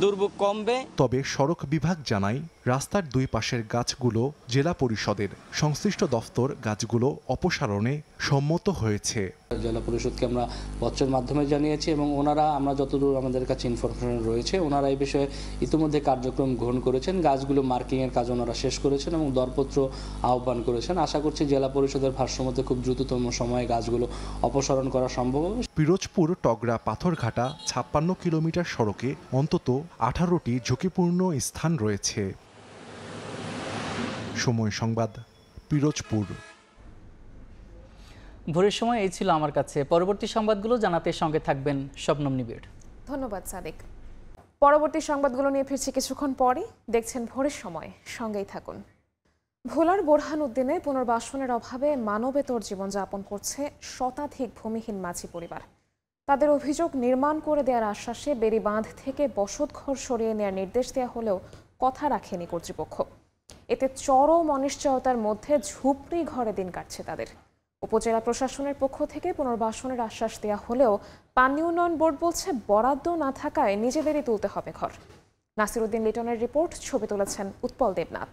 দুর্ভোগ কমবে। তবে সড়ক বিভাগ জানায় রাস্তার 2 পাশের গাছগুলো জেলা পরিষদের সংশ্লিষ্ট দফতর গাছগুলো অপসারণে সম্মত হয়েছে। জেলা পরিষদকে আমরা পত্রের মাধ্যমে জানিয়েছি এবং ওনারা, আমরা যতদূর আমাদের কাছে ইনফরমেশন রয়েছে, ওনারা এই বিষয়ে ইতিমধ্যে কার্যক্রম গ্রহণ করেছেন। গাছগুলো মার্কিংয়ের কাজ ওনারা শেষ করেছেন এবং দরপত্র আহ্বান করেছেন। আশা করছি জেলা পরিষদের ভারসাম্যতে খুব দ্রুততম সময়ে গাছগুলো অপসারণ করা সম্ভব হবে। পিরোজপুর টগড়া পাথরঘাটা 56 কিলোমিটার সড়কে অন্তত 18টি ঝুঁকিপূর্ণ স্থান রয়েছে। সময় সংবাদ, পিরোজপুর। ভোরের সময় এই ছিল আমার কাছে। পরবর্তী সংবাদগুলো জানাতে সঙ্গে থাকবেন শবনম নিবিড়। ধন্যবাদ সাদিক। পরবর্তী সংবাদগুলো নিয়ে ফিরছি কিছুক্ষণ পরে। দেখছেন ভোরের সময়, সঙ্গেই থাকুন। ভোলার বোরহানউদ্দিনে পুনর্বাসনের অভাবে মানবেতর জীবনযাপন করছে শতাধিক ভূমিহীন মাঝি পরিবার। তাদের অভিযোগ, নির্মাণ করে দেওয়ার আশ্বাসে বেড়িবাঁধ থেকে বসতঘর সরিয়ে নেওয়ার নির্দেশ দেওয়া হলেও কথা রাখেনি কর্তৃপক্ষ। এতে চরম অনিশ্চয়তার মধ্যে ঝুপড়ি ঘরে দিন কাটছে তাদের। উপজেলা প্রশাসনের পক্ষ থেকে পুনর্বাসনের আশ্বাস দেওয়া হলেও পানি উন্নয়ন বোর্ড বলছে বরাদ্দ না থাকায় নিজেদেরই তুলতে হবে ঘর। নাসিরউদ্দিন লিটনের রিপোর্ট, ছবি তুলেছেন উৎপল দেবনাথ।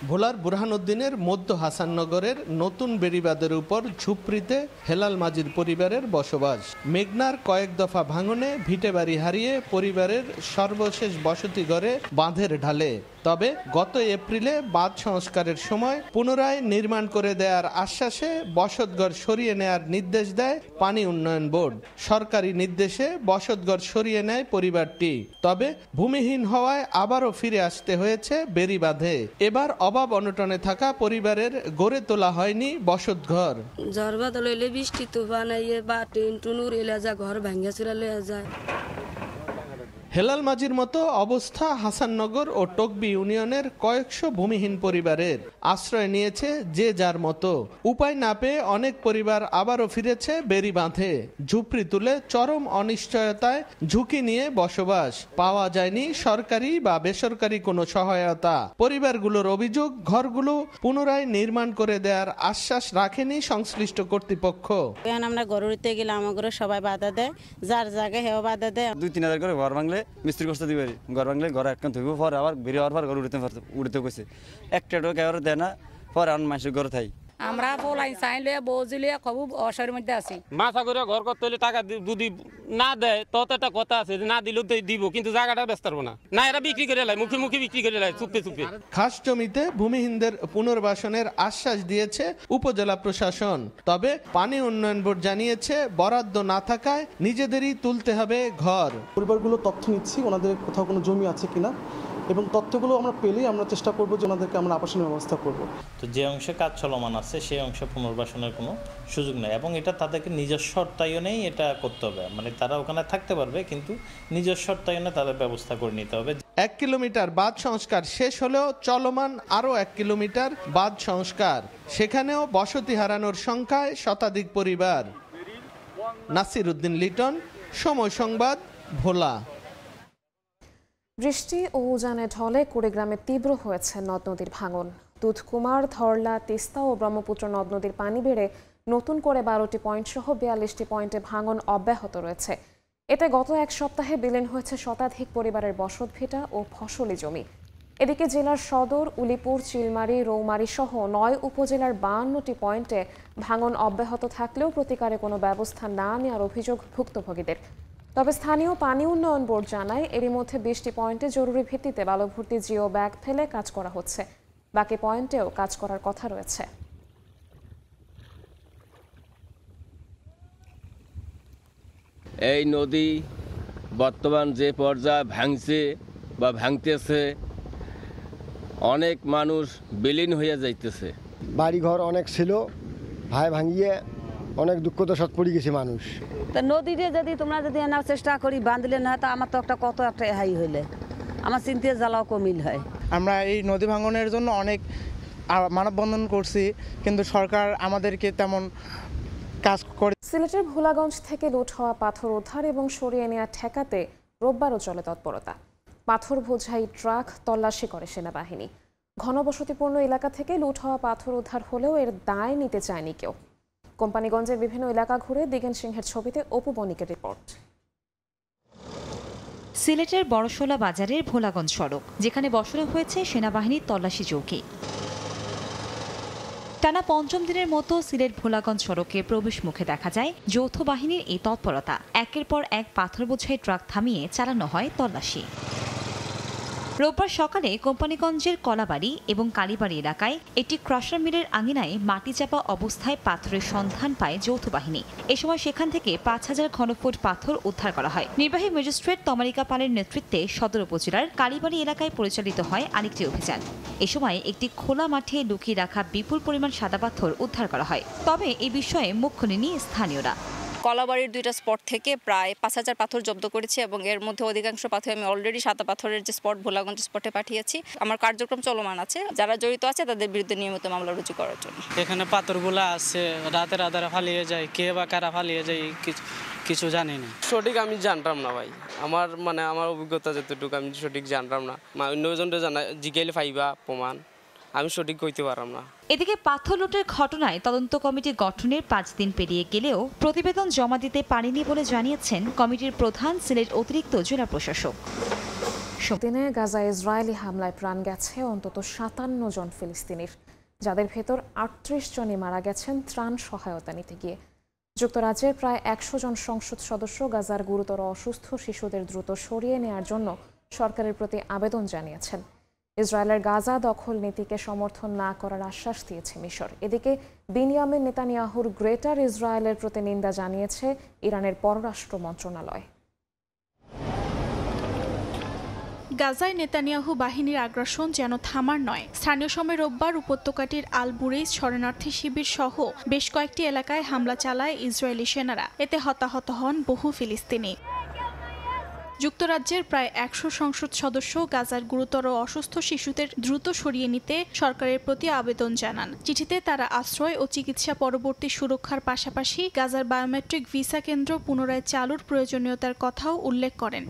ভোলার বুরহানউদ্দিনের মধ্য হাসাননগরের নতুন বেড়িবাঁধের উপর ঝুপড়িতে হেলাল মাজির পরিবারের বসবাস। মেঘনার কয়েক দফা ভাঙনে ভিটেবাড়ি হারিয়ে পরিবারের সর্বশেষ বসতি ঘরে বাঁধের ঢালে। তবে গত এপ্রিলে বাঁধ সংস্কারের সময় পুনরায় নির্মাণ করে দেওয়ার আশ্বাসে বসতঘর সরিয়ে নেয়ার নির্দেশ দেয় পানি উন্নয়ন বোর্ড। সরকারি নির্দেশে বসতঘর সরিয়ে নেয় পরিবারটি। তবে ভূমিহীন হওয়ায় আবারও ফিরে আসতে হয়েছে বেড়িবাঁধে। এবার অভাব অনটনে থাকা পরিবারের গড়ে তোলা হয়নি বসতঘর। ঝড় বাদল হইলে বৃষ্টি তুফান আইয়ে বা টিন টুনুর এলে যায়, ঘর ভাঙ্গা চুরা লয়ে যায়। হেলাল মাজির মতো অবস্থা হাসাননগর ও টকবি ইউনিয়নের কয়েকশো ভূমিহীন পরিবারের। আশ্রয় নিয়েছে যে যার মতো। উপায় না পেয়ে অনেক পরিবার আবারও ফিরেছে বেড়িবাঁধে। ঝুপড়ি তুলে চরম অনিশ্চয়তায় ঝুঁকি নিয়ে বসবাস। পাওয়া যায়নি সরকারি বা বেসরকারি কোনো সহায়তা। পরিবারগুলোর অভিযোগ, ঘরগুলো পুনরায় নির্মাণ করে দেওয়ার আশ্বাস রাখেনি সংশ্লিষ্ট কর্তৃপক্ষ। আমরা গরু উঠতে গেলে আমার সবাই বাধা দেয়, যার জায়গায় হেও বাধা দেয়। 2-3 হাজার করে ঘর ভাঙলে মিস্ত্রি কষ্ট দিবে, ঘর ভাঙলে ঘর একখান ধুইব, পর আবার বেরিয়ে হওয়ার পর ঘর উড়তে গেছে। একটা কেউ দেয় না, পর আর মানুষের ঘর থাই। আমরা বলাই চাইলে বৌজিলে খুব অসরের মধ্যে আছি। মাথা করে ঘর করতে হলে টাকা যদি না দেয় তত একটা কথা আছে, না দিলেও তো দিব, কিন্তু জায়গাটা ব্যস্ত পারবো না। না, এরা বিক্রি করে লাই, মুখে মুখে বিক্রি করে লাই, চুপে চুপে। খাস জমিতে ভূমিহীনদের পুনর্বাসনের আশ্বাস দিয়েছে উপজেলা প্রশাসন। তবে পানি উন্নয়ন বোর্ড জানিয়েছে বরাদ্দ না থাকায় নিজেদেরই তুলতে হবে ঘর। পরিবারগুলো তথ্য নিচ্ছি ওনাদের কোথাও কোনো জমি আছে কিনা, এবং তথ্যগুলো আমরা পেলেই আমরা চেষ্টা করব যে ওনাদেরকে আমরা আবাসনের ব্যবস্থা করব। তো যে অংশে কাজ চলমান আছে সেই অংশে পুনর্বাসনের কোনো সুযোগ নেই এবং এটা তাদেরকে নিজস্ব অর্থায়নেই এটা করতে হবে, মানে তারা ওখানে থাকতে পারবে কিন্তু নিজস্ব অর্থায়নে তাদের ব্যবস্থা করে নিতে হবে। 1 কিলোমিটার বাঁধ সংস্কার শেষ হলেও চলমান আরও 1 কিলোমিটার বাঁধ সংস্কার, সেখানেও বসতি হারানোর সংখ্যায় শতাধিক পরিবার। নাসির উদ্দিন লিটন, সময় সংবাদ, ভোলা। বৃষ্টি ও উজানে ঢলে কুড়িগ্রামে তীব্র হয়েছে নদ নদীর ভাঙন। দুধকুমার, ধরলা, তিস্তা ও ব্রহ্মপুত্র নদ নদীর পানি বেড়ে নতুন করে 12টি পয়েন্ট সহ 42টি পয়েন্টে ভাঙন অব্যাহত রয়েছে। এতে গত এক সপ্তাহে বিলীন হয়েছে শতাধিক পরিবারের বসতভিটা ও ফসলি জমি। এদিকে জেলার সদর, উলিপুর, চিলমারি, রৌমারী সহ 9 উপজেলার 52টি পয়েন্টে ভাঙন অব্যাহত থাকলেও প্রতিকারে কোনো ব্যবস্থা না নেওয়ার অভিযোগ ভুক্তভোগীদের। তবে স্থানীয় পানি উন্নয়ন বোর্ড জানায় এরই মধ্যে 20টি পয়েন্টে জরুরি ভিত্তিতে বালু ভর্তি জিও ব্যাগ ফেলে কাজ করা হচ্ছে। বাকি পয়েন্টেও কাজ করার কথা রয়েছে। এই নদী বর্তমান যে পর্যায়ে ভাঙছে বা ভাঙতেছে, অনেক মানুষ বিলীন হয়ে যাইতেছে। বাড়িঘর অনেক ছিল, ভাই ভাঙিয়ে অনেক দুঃখ তো সৎ পড়ে গেছে মানুষ। তা নদীতে যদি তোমরা যদি আনার চেষ্টা করি বাঁধলে না, তা আমার তো কত একটা হাই হইলে আমার চিন্তায় জ্বালাও কমিল হয়। আমরা এই নদী ভাঙনের জন্য অনেক মানববন্ধন করছি, কিন্তু সরকার আমাদেরকে তেমন কাজ করে। সিলেটের ভোলাগঞ্জ থেকে লুট হওয়া পাথর উদ্ধার এবং সরিয়ে নেওয়া ঠেকাতে রোববারও চলে তৎপরতা। পাথর বোঝাই ট্রাক তল্লাশি করে সেনাবাহিনী। ঘনবসতিপূর্ণ এলাকা থেকে লুট হওয়া পাথর উদ্ধার হলেও এর দায় নিতে চায়নি কেউ। কোম্পানিগঞ্জের বিভিন্ন এলাকা ঘুরে দিগেন সিংহের ছবিতে অপু বণিকের রিপোর্ট। সিলেটের বড়শোলা বাজারের ভোলাগঞ্জ সড়ক, যেখানে বসানো হয়েছে সেনাবাহিনীর তল্লাশি চৌকি। টানা 5ম দিনের মতো সিলেট ভোলাগঞ্জ সড়কে প্রবেশ মুখে দেখা যায় যৌথ বাহিনীর এই তৎপরতা। একের পর এক পাথর বোঝাই ট্রাক থামিয়ে চালানো হয় তল্লাশি। রোববার সকালে কোম্পানিগঞ্জের কলাবাড়ি এবং কালীবাড়ি এলাকায় একটি ক্রাশার মিলের আঙিনায় মাটি চাপা অবস্থায় পাথরের সন্ধান পায় যৌথ বাহিনী। এ সময় সেখান থেকে 5000 ঘনফুট পাথর উদ্ধার করা হয়। নির্বাহী ম্যাজিস্ট্রেট তমালিকা পালের নেতৃত্বে সদর উপজেলার কালীবাড়ি এলাকায় পরিচালিত হয় আরেকটি অভিযান। এ সময় একটি খোলা মাঠে লুকিয়ে রাখা বিপুল পরিমাণ সাদা পাথর উদ্ধার করা হয়। তবে এই বিষয়ে মুখ খোলেনি স্থানীয়রা। কলাবাড়ির 2টা স্পট থেকে প্রায় 5000 পাথর জব্দ করেছি এবং এর মধ্যে অধিকাংশ পাথর আমি অলরেডি সাদা পাথরের যে স্পট ভোলাগঞ্জ স্পটে পাঠিয়েছি। আমার কার্যক্রম চলমান আছে, যারা জড়িত আছে তাদের বিরুদ্ধে নিয়মিত মামলা রুজু করার জন্য। এখানে পাথরগুলো আছে, রাতের আধারে ফালিয়ে যায়, কে বা কারা ফালিয়ে যায় কিছু জানি না। সঠিক আমি জানতাম না ভাই, আমার অভিজ্ঞতা যতটুকু আমি সঠিক জানতাম না। অন্যজনটা জানা জিজ্ঞাসা পাইবা প্রমাণ, আমি সঠিক কইতে পারলাম না। এদিকে পাথর লুটের ঘটনায় তদন্ত কমিটি গঠনের 5 দিন পেরিয়ে গেলেও প্রতিবেদন জমা দিতে পারেনি বলে জানিয়েছেন কমিটির প্রধান সিলেট অতিরিক্ত জেলা প্রশাসক। দিনে গাজায় ইসরায়েলি হামলায় প্রাণ গেছে অন্তত 57 জন ফিলিস্তিনির, যাদের ভেতর 38 জনই মারা গেছেন ত্রাণ সহায়তা নিতে গিয়ে। যুক্তরাজ্যের প্রায় 100 জন সংসদ সদস্য গাজার গুরুতর অসুস্থ শিশুদের দ্রুত সরিয়ে নেওয়ার জন্য সরকারের প্রতি আবেদন জানিয়েছেন। ইসরায়েলের গাজা দখল নীতিকে সমর্থন না করার আশ্বাস দিয়েছে মিশর। এদিকে বিনিয়ামিন নেতানিয়াহুর গ্রেটার ইসরায়েলের প্রতি নিন্দা জানিয়েছে ইরানের পররাষ্ট্র মন্ত্রণালয়। গাজায় নেতানিয়াহু বাহিনীর আগ্রাসন যেন থামার নয়। স্থানীয় সময় রোববার উপত্যকাটির আল বুরেইজ শরণার্থী শিবির সহ বেশ কয়েকটি এলাকায় হামলা চালায় ইসরায়েলি সেনারা। এতে হতাহত হন বহু ফিলিস্তিনি। যুক্তরাজ্যের প্রায় 100 সংসদ সদস্য গাজার গুরুতর অসুস্থ শিশুদের দ্রুত সরিয়ে নিতে সরকারের প্রতি আবেদন জানান। চিঠিতে তারা আশ্রয় ও চিকিৎসা পরবর্তী সুরক্ষার পাশাপাশি গাজার বায়োমেট্রিক ভিসা কেন্দ্র পুনরায় চালুর প্রয়োজনীয়তার কথাও উল্লেখ করেন।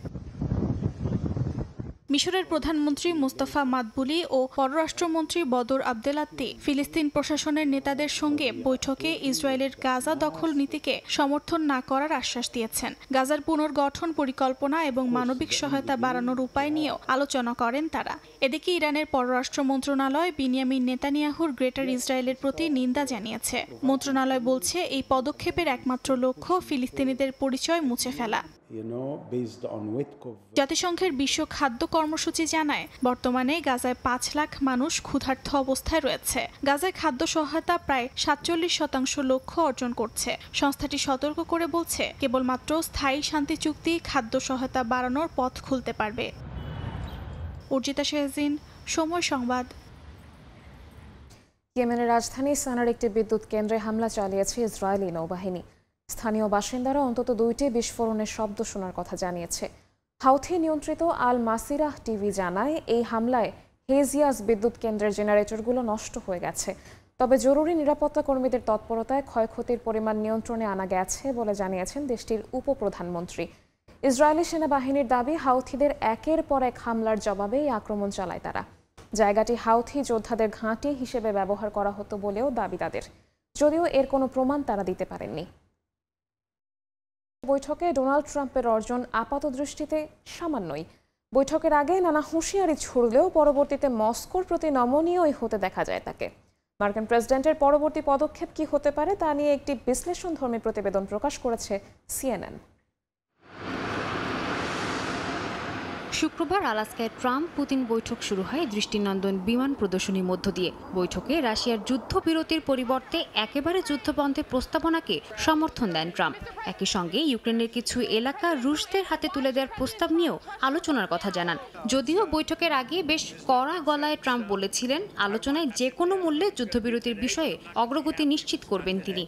মিশরের প্রধানমন্ত্রী মুস্তাফা মাদবুলি ও পররাষ্ট্রমন্ত্রী বদর আবদেলাত্তি ফিলিস্তিন প্রশাসনের নেতাদের সঙ্গে বৈঠকে ইসরায়েলের গাজা দখল নীতিকে সমর্থন না করার আশ্বাস দিয়েছেন। গাজার পুনর্গঠন পরিকল্পনা এবং মানবিক সহায়তা বাড়ানোর উপায় নিয়েও আলোচনা করেন তারা। এদিকে ইরানের পররাষ্ট্র মন্ত্রণালয় বিনিয়ামিন নেতানিয়াহুর গ্রেটার ইসরায়েলের প্রতি নিন্দা জানিয়েছে। মন্ত্রণালয় বলছে এই পদক্ষেপের একমাত্র লক্ষ্য ফিলিস্তিনিদের পরিচয় মুছে ফেলা। জাতিসংঘের বিশ্ব খাদ্য কর্মসূচি জানায় বর্তমানে গাজায় 5 লাখ মানুষ ক্ষুধার্ত অবস্থায় রয়েছে। গাজায় খাদ্য সহায়তা প্রায় 47% লক্ষ্য অর্জন করছে। সংস্থাটি সতর্ক করে বলছে কেবলমাত্র স্থায়ী শান্তি চুক্তি খাদ্য সহায়তা বাড়ানোর পথ খুলতে পারবে। অর্জিতা শেহজিন, সময় সংবাদ। ইয়েমেনের রাজধানী সানার একটি বিদ্যুৎ কেন্দ্রে হামলা চালিয়েছে ইসরায়েলি নৌবাহিনী। স্থানীয় বাসিন্দারা অন্তত 2টি বিস্ফোরণের শব্দ শোনার কথা জানিয়েছে। হাউথি নিয়ন্ত্রিত আল মাসিরাহ টিভি জানায় এই হামলায় হেজিয়াস বিদ্যুৎ কেন্দ্রের জেনারেটরগুলো নষ্ট হয়ে গেছে। তবে জরুরি নিরাপত্তা কর্মীদের তৎপরতায় ক্ষয়ক্ষতির পরিমাণ নিয়ন্ত্রণে আনা গেছে বলে জানিয়েছেন দেশটির উপপ্রধানমন্ত্রী। ইসরায়েলি সেনাবাহিনীর দাবি, হাউথিদের একের পর এক হামলার জবাবে এই আক্রমণ চালায় তারা। জায়গাটি হাউথি যোদ্ধাদের ঘাঁটি হিসেবে ব্যবহার করা হতো বলেও দাবি তাদের, যদিও এর কোনো প্রমাণ তারা দিতে পারেননি। বৈঠকে ডোনাল্ড ট্রাম্পের অর্জন আপাতদৃষ্টিতে সামান্যই। বৈঠকের আগে নানা হুঁশিয়ারি ছুড়লেও পরবর্তীতে মস্কোর প্রতি নমনীয়ই হতে দেখা যায় তাকে। মার্কিন প্রেসিডেন্টের পরবর্তী পদক্ষেপ কি হতে পারে তা নিয়ে একটি বিশ্লেষণধর্মী প্রতিবেদন প্রকাশ করেছে CNN। শুক্রবার আলাস্কায় ট্রাম্প পুতিন বৈঠক শুরু হয় দৃষ্টিনন্দন বিমান প্রদর্শনীর মধ্য দিয়ে। বৈঠকে রাশিয়ার যুদ্ধবিরতির পরিবর্তে একেবারে যুদ্ধবন্ধের প্রস্তাবনাকে সমর্থন দেন ট্রাম্প। একই সঙ্গে ইউক্রেনের কিছু এলাকা রুশদের হাতে তুলে দেওয়ার প্রস্তাব নিয়েও আলোচনার কথা জানান। যদিও বৈঠকের আগে বেশ কড়া গলায় ট্রাম্প বলেছিলেন আলোচনায় যে কোনো মূল্যে যুদ্ধবিরতির বিষয়ে অগ্রগতি নিশ্চিত করবেন তিনি।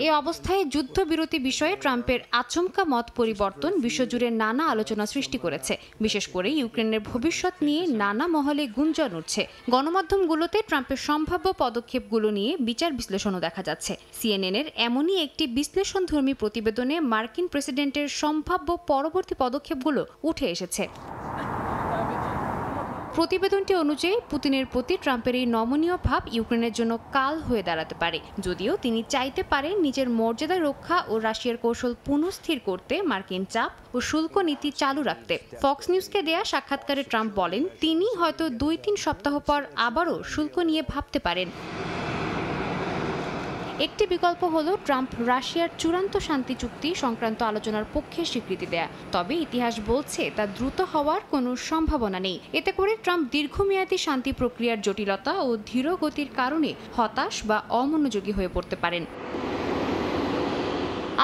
এই অবস্থায় যুদ্ধবিরতি বিষয়ে ট্রাম্পের আচমকা মত পরিবর্তন বিশ্বজুড়ে নানা আলোচনা সৃষ্টি করেছে। বিশেষ করে ইউক্রেনের ভবিষ্যৎ নিয়ে নানা মহলে গুঞ্জন উঠছে। গণমাধ্যমগুলোতে ট্রাম্পের সম্ভাব্য পদক্ষেপগুলো নিয়ে বিচার বিশ্লেষণও দেখা যাচ্ছে। CNN-এর এমনই একটি বিশ্লেষণধর্মী প্রতিবেদনে মার্কিন প্রেসিডেন্টের সম্ভাব্য পরবর্তী পদক্ষেপগুলো উঠে এসেছে। প্রতিবেদনটি অনুযায়ী পুতিনের প্রতি ট্রাম্পের এই নমনীয় ভাব ইউক্রেনের জন্য কাল হয়ে দাঁড়াতে পারে। যদিও তিনি চাইতে পারেন নিজের মর্যাদা রক্ষা ও রাশিয়ার কৌশল পুনঃস্থির করতে মার্কিন চাপ ও শুল্ক নীতি চালু রাখতে। ফক্স নিউজকে দেয়া সাক্ষাৎকারে ট্রাম্প বলেন তিনি হয়তো 2-3 সপ্তাহ পর আবারও শুল্ক নিয়ে ভাবতে পারেন। একটি বিকল্প হলো ট্রাম্প রাশিয়ার চূড়ান্ত শান্তি চুক্তি সংক্রান্ত আলোচনার পক্ষে স্বীকৃতি দেয়া। তবে ইতিহাস বলছে তা দ্রুত হওয়ার কোনো সম্ভাবনা নেই। এতে করে ট্রাম্প দীর্ঘমেয়াদী শান্তি প্রক্রিয়ার জটিলতা ও ধীর গতির কারণে হতাশ বা অমনোযোগী হয়ে পড়তে পারেন।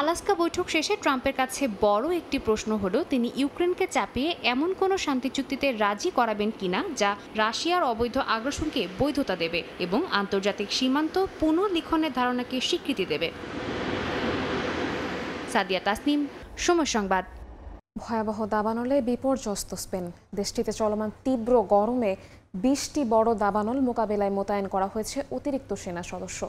আলাস্কা বৈঠক শেষে ট্রাম্পের কাছে বড় একটি প্রশ্ন হলো তিনি ইউক্রেনকে চাপিয়ে এমন কোনো শান্তি চুক্তিতে রাজি করাবেন কিনা যা রাশিয়ার অবৈধ আগ্রাসনকে বৈধতা দেবে এবং আন্তর্জাতিক সীমান্ত পুনর্লিখনের ধারণাকে স্বীকৃতি দেবে। সাদিয়া তাসনিম, সময় সংবাদ। ভয়াবহ দাবানলে বিপর্যস্ত স্পেন। দেশটিতে চলমান তীব্র গরমে 20টি বড় দাবানল মোকাবেলায় মোতায়েন করা হয়েছে অতিরিক্ত সেনা সদস্য।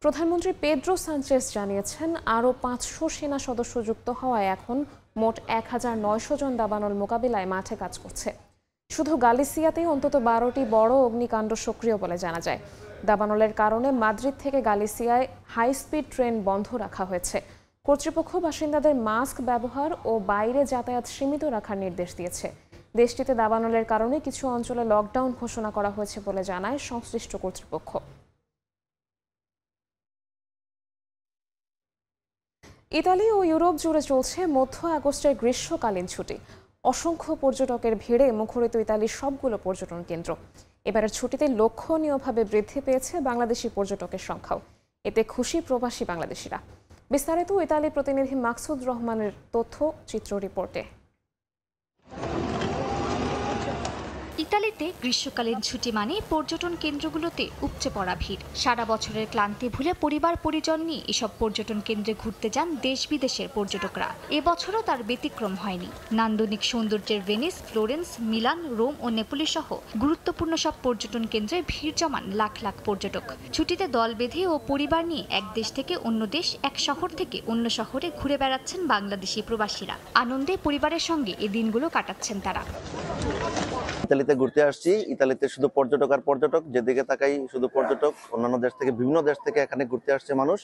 প্রধানমন্ত্রী পেড্রো সানচেজ জানিয়েছেন আরও 500 সেনা সদস্য যুক্ত হওয়ায় এখন মোট 1900 জন দাবানল মোকাবিলায় মাঠে কাজ করছে। শুধু গালিসিয়াতেই অন্তত 12টি বড় অগ্নিকাণ্ড সক্রিয় বলে জানা যায়। দাবানলের কারণে মাদ্রিদ থেকে গালিসিয়ায় হাই স্পিড ট্রেন বন্ধ রাখা হয়েছে। কর্তৃপক্ষ বাসিন্দাদের মাস্ক ব্যবহার ও বাইরে যাতায়াত সীমিত রাখার নির্দেশ দিয়েছে। দেশটিতে দাবানলের কারণে কিছু অঞ্চলে লকডাউন ঘোষণা করা হয়েছে বলে জানায় সংশ্লিষ্ট কর্তৃপক্ষ। ইতালি ও ইউরোপ জুড়ে চলছে মধ্য আগস্টের গ্রীষ্মকালীন ছুটি। অসংখ্য পর্যটকের ভিড়ে মুখরিত ইতালির সবগুলো পর্যটন কেন্দ্র। এবারের ছুটিতে লক্ষণীয়ভাবে বৃদ্ধি পেয়েছে বাংলাদেশি পর্যটকের সংখ্যাও। এতে খুশি প্রবাসী বাংলাদেশিরা। বিস্তারিত ইতালি প্রতিনিধি মাকসুদ রহমানের তথ্য চিত্র রিপোর্টে। ইতালিতে গ্রীষ্মকালীন ছুটি মানে পর্যটন কেন্দ্রগুলোতে উপচে পড়া ভিড়। সারা বছরের ক্লান্তি ভুলে পরিবার পরিজন নিয়ে এসব পর্যটন কেন্দ্রে ঘুরতে যান দেশ বিদেশের পর্যটকরা। এবছরও তার ব্যতিক্রম হয়নি। নান্দনিক সৌন্দর্যের ভেনিস, ফ্লোরেন্স, মিলান, রোম ও নেপোলি সহ গুরুত্বপূর্ণ সব পর্যটন কেন্দ্রে ভিড় জমান লাখ লাখ পর্যটক। ছুটিতে দল বেঁধে ও পরিবার নিয়ে এক দেশ থেকে অন্য দেশ, এক শহর থেকে অন্য শহরে ঘুরে বেড়াচ্ছেন বাংলাদেশি প্রবাসীরা। আনন্দে পরিবারের সঙ্গে এই দিনগুলো কাটাচ্ছেন তারা। ইতালিতে ঘুরতে আসছি। ইতালিতে শুধু পর্যটক আর পর্যটক, যেদিকে তাকাই শুধু পর্যটক। অন্যান্য দেশ থেকে, বিভিন্ন দেশ থেকে এখানে ঘুরতে আসছে মানুষ।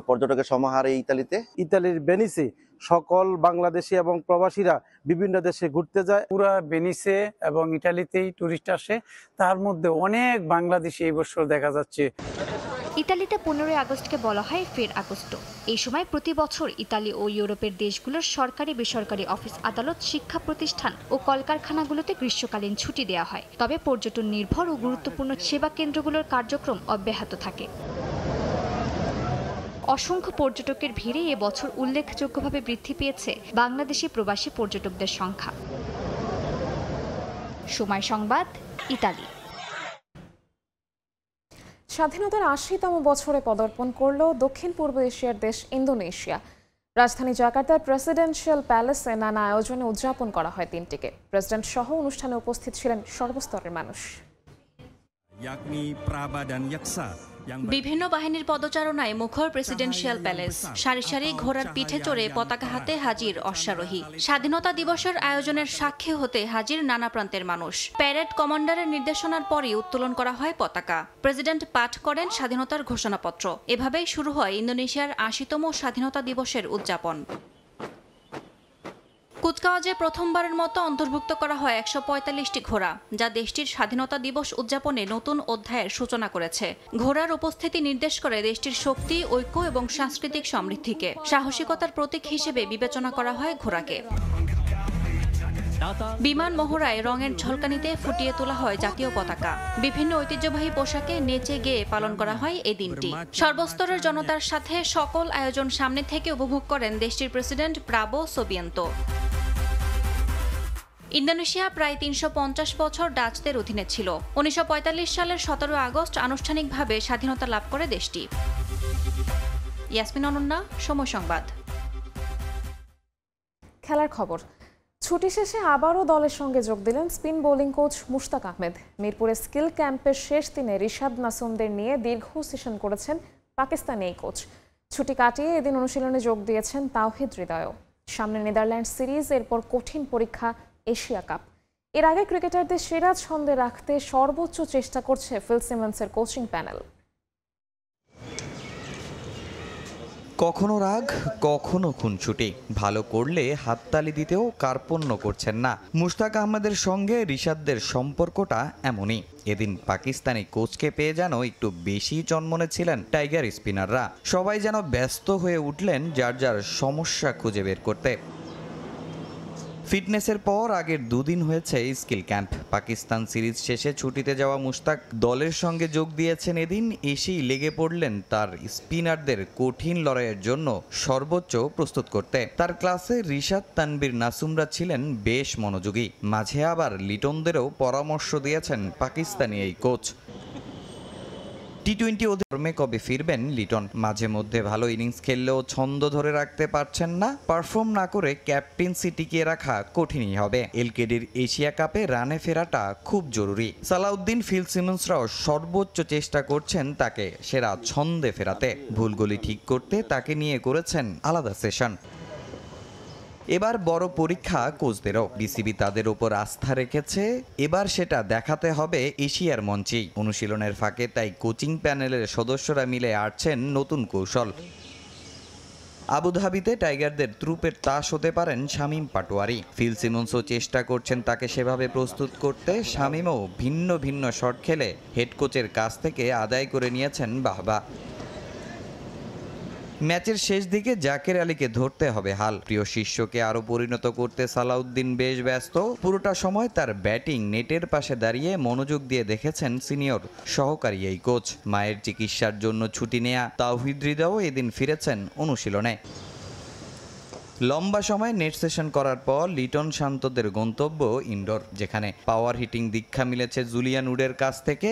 পর্যটকের সমাহার এই ইতালিতে। ইতালির ভেনিসে সকল বাংলাদেশি এবং প্রবাসীরা বিভিন্ন দেশে ঘুরতে যায়। পুরা ভেনিসে এবং ইতালিতেই টুরিস্ট আসে, তার মধ্যে অনেক বাংলাদেশি এই বছর দেখা যাচ্ছে। ইতালিতে 15 আগস্টকে বলা হয় ফের আগস্ট। এই সময় প্রতি বছর ইতালি ও ইউরোপের দেশগুলোর সরকারি বেসরকারি অফিস আদালত, শিক্ষা প্রতিষ্ঠান ও কলকারখানাগুলোতে গ্রীষ্মকালীন ছুটি দেওয়া হয়। তবে পর্যটন নির্ভর ও গুরুত্বপূর্ণ সেবা কেন্দ্রগুলোর কার্যক্রম অব্যাহত থাকে। অসংখ্য পর্যটকের ভিড়ে এবছর উল্লেখযোগ্যভাবে বৃদ্ধি পেয়েছে বাংলাদেশি প্রবাসী পর্যটকদের সংখ্যা। সময় সংবাদ, ইতালি। স্বাধীনতার ৮০তম বছরে পদার্পণ করল দক্ষিণ পূর্ব এশিয়ার দেশ ইন্দোনেশিয়া। রাজধানী জাকার্তার প্রেসিডেন্সিয়াল প্যালেসে নানা আয়োজনে উদযাপন করা হয় দিনটিকে। প্রেসিডেন্ট সহ অনুষ্ঠানে উপস্থিত ছিলেন সর্বস্তরের মানুষ। বিভিন্ন বাহিনীর পদচারণায় মুখর প্রেসিডেন্সিয়াল প্যালেস। সারি সারি ঘোড়ার পিঠে চড়ে পতাকা হাতে হাজির অশ্বারোহী। স্বাধীনতা দিবসের আয়োজনের সাক্ষী হতে হাজির নানা প্রান্তের মানুষ। প্যারেড কমান্ডারের নির্দেশনার পরই উত্তোলন করা হয় পতাকা। প্রেসিডেন্ট পাঠ করেন স্বাধীনতার ঘোষণাপত্র। এভাবেই শুরু হয় ইন্দোনেশিয়ার ৮০তম স্বাধীনতা দিবসের উদযাপন। কুচকাওয়াজে প্রথমবারের মতো অন্তর্ভুক্ত করা হয় ১৪৫টি ঘোড়া, যা দেশটির স্বাধীনতা দিবস উদযাপনে নতুন অধ্যায়ের সূচনা করেছে। ঘোড়ার উপস্থিতি নির্দেশ করে দেশটির শক্তি, ঐক্য এবং সাংস্কৃতিক সমৃদ্ধিকে। সাহসিকতার প্রতীক হিসেবে বিবেচনা করা হয় ঘোড়াকে। বিমান মহড়ায় রঙের ঝলকানিতে ফুটিয়ে তোলা হয় জাতীয় পতাকা। বিভিন্ন ঐতিহ্যবাহী পোশাকে নেচে গেয়ে পালন করা হয় এই দিনটি। সর্বস্তরের জনতার সাথে সকল আয়োজন সামনে থেকে উপভোগ করেন দেশটির প্রেসিডেন্ট প্রাবো সুবিয়ান্তো। ইন্দোনেশিয়া প্রায় ৩৫০ বছর ডাচদের অধীনে ছিল। ১৯৪৫ সালের ১৭ আগস্ট আনুষ্ঠানিকভাবে স্বাধীনতা লাভ করে দেশটি। ইয়াসমিন অনন্যা, সময় সংবাদ। খেলার খবর। ছুটি শেষে আবারও দলের সঙ্গে যোগ দিলেন spin bowling coach Mushtaq Ahmed. মিরপুরে স্কিল ক্যাম্পের শেষ দিনে রিশাদ মাসুমদের নিয়ে দীর্ঘ সেশন করেছেন পাকিস্তানি এই কোচ। ছুটি কাটিয়ে এদিন অনুশীলনে যোগ দিয়েছেন তাওহিদ হৃদয়ও। সামনে নেদারল্যান্ড সিরিজ, এরপর কঠিন পরীক্ষা এশিয়া কাপ। এর আগে ক্রিকেটারদের সেরা ছন্দে রাখতে সর্বোচ্চ চেষ্টা করছে ফিল সিমন্সের কোচিং প্যানেল। কখনো রাগ, কখনো খুনছুটি, ভালো করলে হাততালি দিতেও কার্পণ্য করছেন না। মুশতাক আহমেদের সঙ্গে রিশাদদের সম্পর্কটা এমনই। এদিন পাকিস্তানি কোচকে পেয়ে যেন একটু বেশি চনমনে ছিলেন টাইগার স্পিনাররা। সবাই যেন ব্যস্ত হয়ে উঠলেন যার যার সমস্যা খুঁজে বের করতে। ফিটনেসের পর আগের দুদিন হয়েছে স্কিল ক্যাম্প। পাকিস্তান সিরিজ শেষে ছুটিতে যাওয়া মুশতাক দলের সঙ্গে যোগ দিয়েছেন। এদিন এসেই লেগে পড়লেন তার স্পিনারদের কঠিন লড়াইয়ের জন্য সর্বোচ্চ প্রস্তুত করতে। তার ক্লাসে রিশাদ, তানবীর, নাসুমরা ছিলেন বেশ মনোযোগী। মাঝে আবার লিটনদেরও পরামর্শ দিয়েছেন পাকিস্তানি এই কোচ। টি-20 অধিকর্মে কবে ফিরবেন লিটন? মাঝে মধ্যে ভালো ইনিংস খেললেও ছন্দ ধরে রাখতে পারছেন না। পারফর্ম না করে ক্যাপ্টেন্সি টিকিয়ে রাখা কঠিনই হবে। এলকেডির এশিয়া কাপে রানে ফেরাটা খুব জরুরি। সালাউদ্দিন, ফিল সিমন্সরাও সর্বোচ্চ চেষ্টা করছেন তাকে সেরা ছন্দে ফেরাতে। ভুলগুলি ঠিক করতে তাকে নিয়ে করেছেন আলাদা সেশন। এবার বড় পরীক্ষা কোচদেরও। বিসিবি তাদের উপর আস্থা রেখেছে, এবার সেটা দেখাতে হবে এশিয়ার মঞ্চেই। অনুশীলনের ফাঁকে তাই কোচিং প্যানেলের সদস্যরা মিলে আঁটছেন নতুন কৌশল। আবুধাবিতে টাইগারদের ত্রুপের তাস হতে পারেন শামীম পাটোয়ারি। ফিল সিমন্সও চেষ্টা করছেন তাকে সেভাবে প্রস্তুত করতে। শামীমও ভিন্ন ভিন্ন শট খেলে হেড কোচের কাছ থেকে আদায় করে নিয়েছেন বাহবা। ম্যাচের শেষ দিকে জাকের আলীকে ধরতে হবে হাল। প্রিয় শিষ্যকে আরও পরিণত করতে সালাউদ্দিন বেশ ব্যস্ত। পুরোটা সময় তার ব্যাটিং নেটের পাশে দাঁড়িয়ে মনোযোগ দিয়ে দেখেছেন সিনিয়র সহকারী এই কোচ। মায়ের চিকিৎসার জন্য ছুটি নেয়া তাওহিদ হৃদয়ও এদিন ফিরেছেন অনুশীলনে। লম্বা সময় নেট সেশন করার পর লিটন শান্তদের গন্তব্য ইনডোর, যেখানে পাওয়ার হিটিং দীক্ষা মিলেছে জুলিয়ান উডের কাছ থেকে।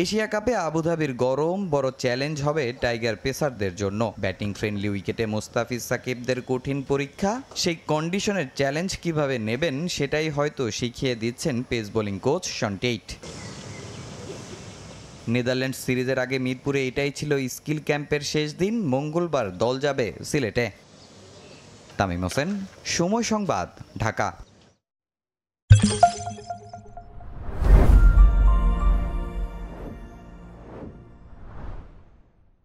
এশিয়া কাপে আবুধাবির গরম বড় চ্যালেঞ্জ হবে টাইগার পেসারদের জন্য। ব্যাটিং ফ্রেন্ডলি উইকেটে মুস্তাফিজ সাকিবদের কঠিন পরীক্ষা। সেই কন্ডিশনের চ্যালেঞ্জ কিভাবে নেবেন সেটাই হয়তো শিখিয়ে দিচ্ছেন pace bowling coach Shaun Tait. Netherland সিরিজের আগে মিরপুরে এটাই ছিল স্কিল ক্যাম্পের শেষ দিন। মঙ্গলবার দল যাবে সিলেটে। তামিম হোসেন, সময় সংবাদ, ঢাকা।